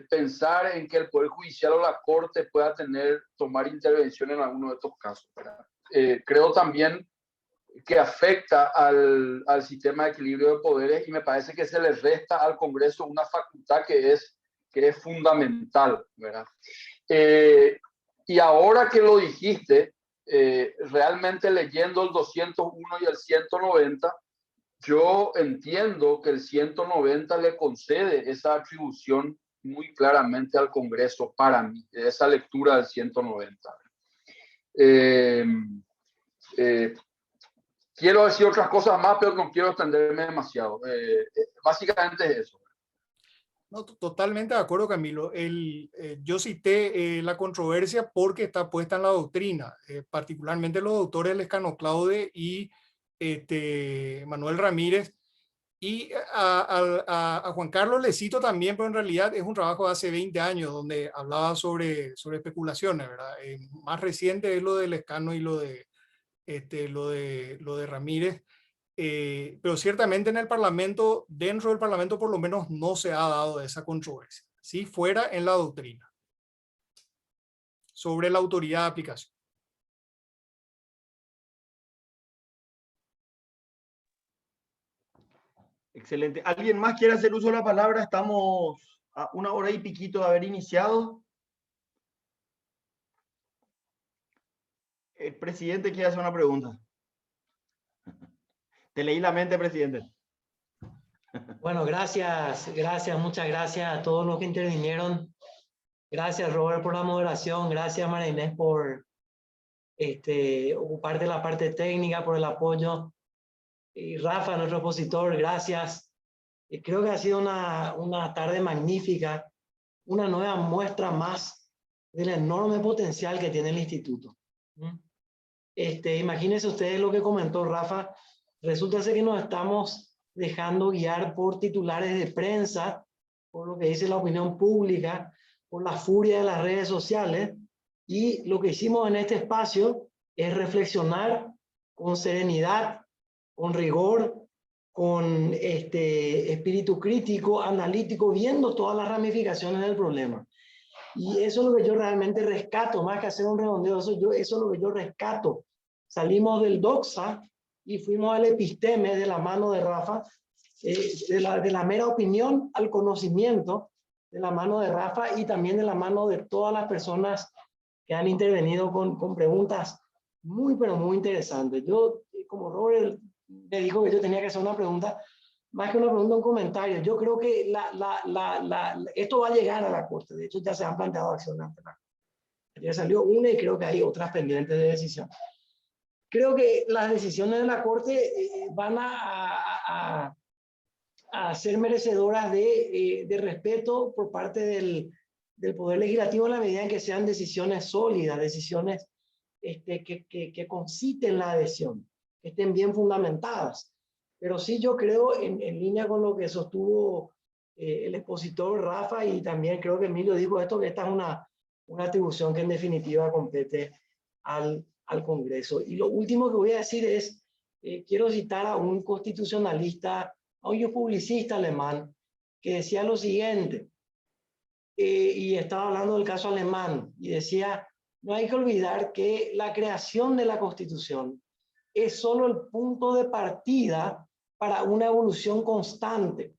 pensar en que el Poder Judicial o la Corte pueda tomar intervención en alguno de estos casos. Creo también que afecta al sistema de equilibrio de poderes y me parece que se le resta al Congreso una facultad que es fundamental, ¿verdad? Y ahora que lo dijiste, realmente leyendo el 201 y el 190, yo entiendo que el 190 le concede esa atribución muy claramente al Congreso para mí, esa lectura del 190. Quiero decir otras cosas más, pero no quiero extenderme demasiado. Básicamente es eso. No, totalmente de acuerdo, Camilo. Yo cité la controversia porque está puesta en la doctrina, particularmente los doctores Lescano Claude y Manuel Ramírez. Y a Juan Carlos le cito también, pero en realidad es un trabajo de hace 20 años donde hablaba sobre especulaciones, ¿verdad? Más reciente es lo de Lescano y lo de Ramírez. Pero ciertamente en el Parlamento, dentro del Parlamento por lo menos no se ha dado esa controversia, ¿sí? Fuera en la doctrina sobre la autoridad de aplicación. Excelente. ¿Alguien más quiere hacer uso de la palabra? Estamos a 1 hora y piquito de haber iniciado. El presidente quiere hacer una pregunta. Te leí la mente, presidente. Bueno, gracias, muchas gracias a todos los que intervinieron. Gracias, Robert, por la moderación. Gracias, María Inés, por ocuparte de la parte técnica, por el apoyo. Y Rafa, nuestro expositor, gracias. Creo que ha sido una tarde magnífica, una nueva muestra más del enorme potencial que tiene el instituto. Imagínense ustedes lo que comentó Rafa. Resulta ser que nos estamos dejando guiar por titulares de prensa, por lo que dice la opinión pública, por la furia de las redes sociales, y lo que hicimos en este espacio es reflexionar con serenidad, con rigor, con espíritu crítico, analítico, viendo todas las ramificaciones del problema. Y eso es lo que yo realmente rescato, más que hacer un redondeo, eso es lo que yo rescato. Salimos del doxa y fuimos al episteme de la mano de Rafa, de la mera opinión al conocimiento, de la mano de Rafa y también de la mano de todas las personas que han intervenido con preguntas muy, pero muy interesantes. Yo, como Robert me dijo que yo tenía que hacer una pregunta, más que una pregunta, un comentario. Yo creo que esto va a llegar a la Corte. De hecho, ya se han planteado acciones ante la Corte. Ya salió una y creo que hay otras pendientes de decisión. creo que las decisiones de la Corte van a ser merecedoras de respeto por parte del Poder Legislativo en la medida en que sean decisiones sólidas, decisiones que conciten la adhesión, que estén bien fundamentadas. Pero sí yo creo, en línea con lo que sostuvo el expositor Rafa, y también creo que Emilio dijo esto, que esta es una atribución que en definitiva compete al Congreso. Y lo último que voy a decir es, quiero citar a un constitucionalista, a un publicista alemán, que decía lo siguiente, y estaba hablando del caso alemán, y decía, no hay que olvidar que la creación de la Constitución es solo el punto de partida para una evolución constante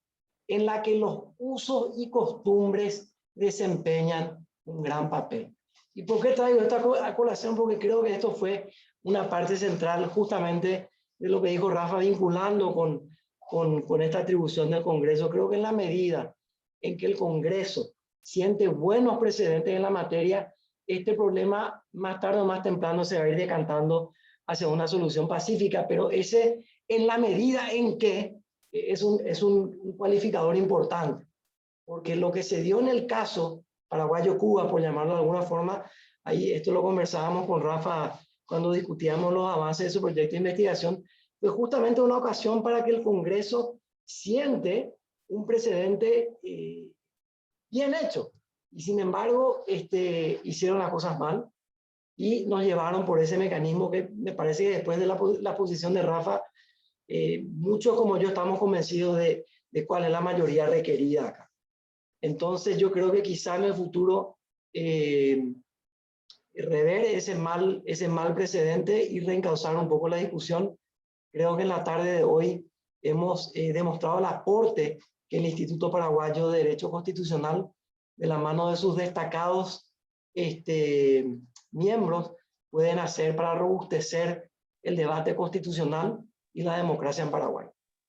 en la que los usos y costumbres desempeñan un gran papel. ¿Y por qué traigo esta a colación? Porque creo que esto fue una parte central justamente de lo que dijo Rafa, vinculando con esta atribución del Congreso. Creo que en la medida en que el Congreso siente buenos precedentes en la materia, este problema más tarde o más temprano se va a ir decantando hacia una solución pacífica, pero ese en la medida en que es un cualificador importante, porque lo que se dio en el caso Paraguayo-Cuba, por llamarlo de alguna forma, ahí esto lo conversábamos con Rafa cuando discutíamos los avances de su proyecto de investigación, fue justamente una ocasión para que el Congreso siente un precedente bien hecho, y sin embargo hicieron las cosas mal y nos llevaron por ese mecanismo que me parece que después de la posición de Rafa, muchos como yo estamos convencidos de cuál es la mayoría requerida acá. Entonces yo creo que quizá en el futuro rever ese mal precedente y reencauzar un poco la discusión. Creo que en la tarde de hoy hemos demostrado el aporte que el Instituto Paraguayo de Derecho Constitucional, de la mano de sus destacados miembros, pueden hacer para robustecer el debate constitucional y la democracia en Paraguay.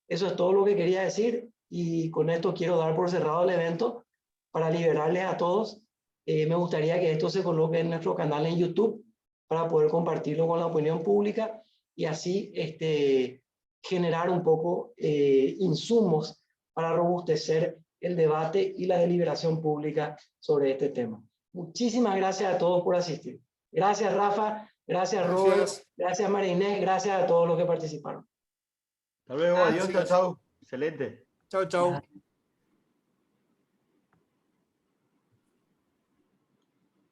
Eso es todo lo que quería decir, y con esto quiero dar por cerrado el evento para liberarles a todos. Me gustaría que esto se coloque en nuestro canal en YouTube para poder compartirlo con la opinión pública y así generar un poco insumos para robustecer el debate y la deliberación pública sobre este tema. Muchísimas gracias a todos por asistir. Gracias, Rafa. Gracias, Robert. Gracias, María Inés. Gracias a todos los que participaron. Hasta luego. Adiós. Chao, chao. Excelente. Chao, chao.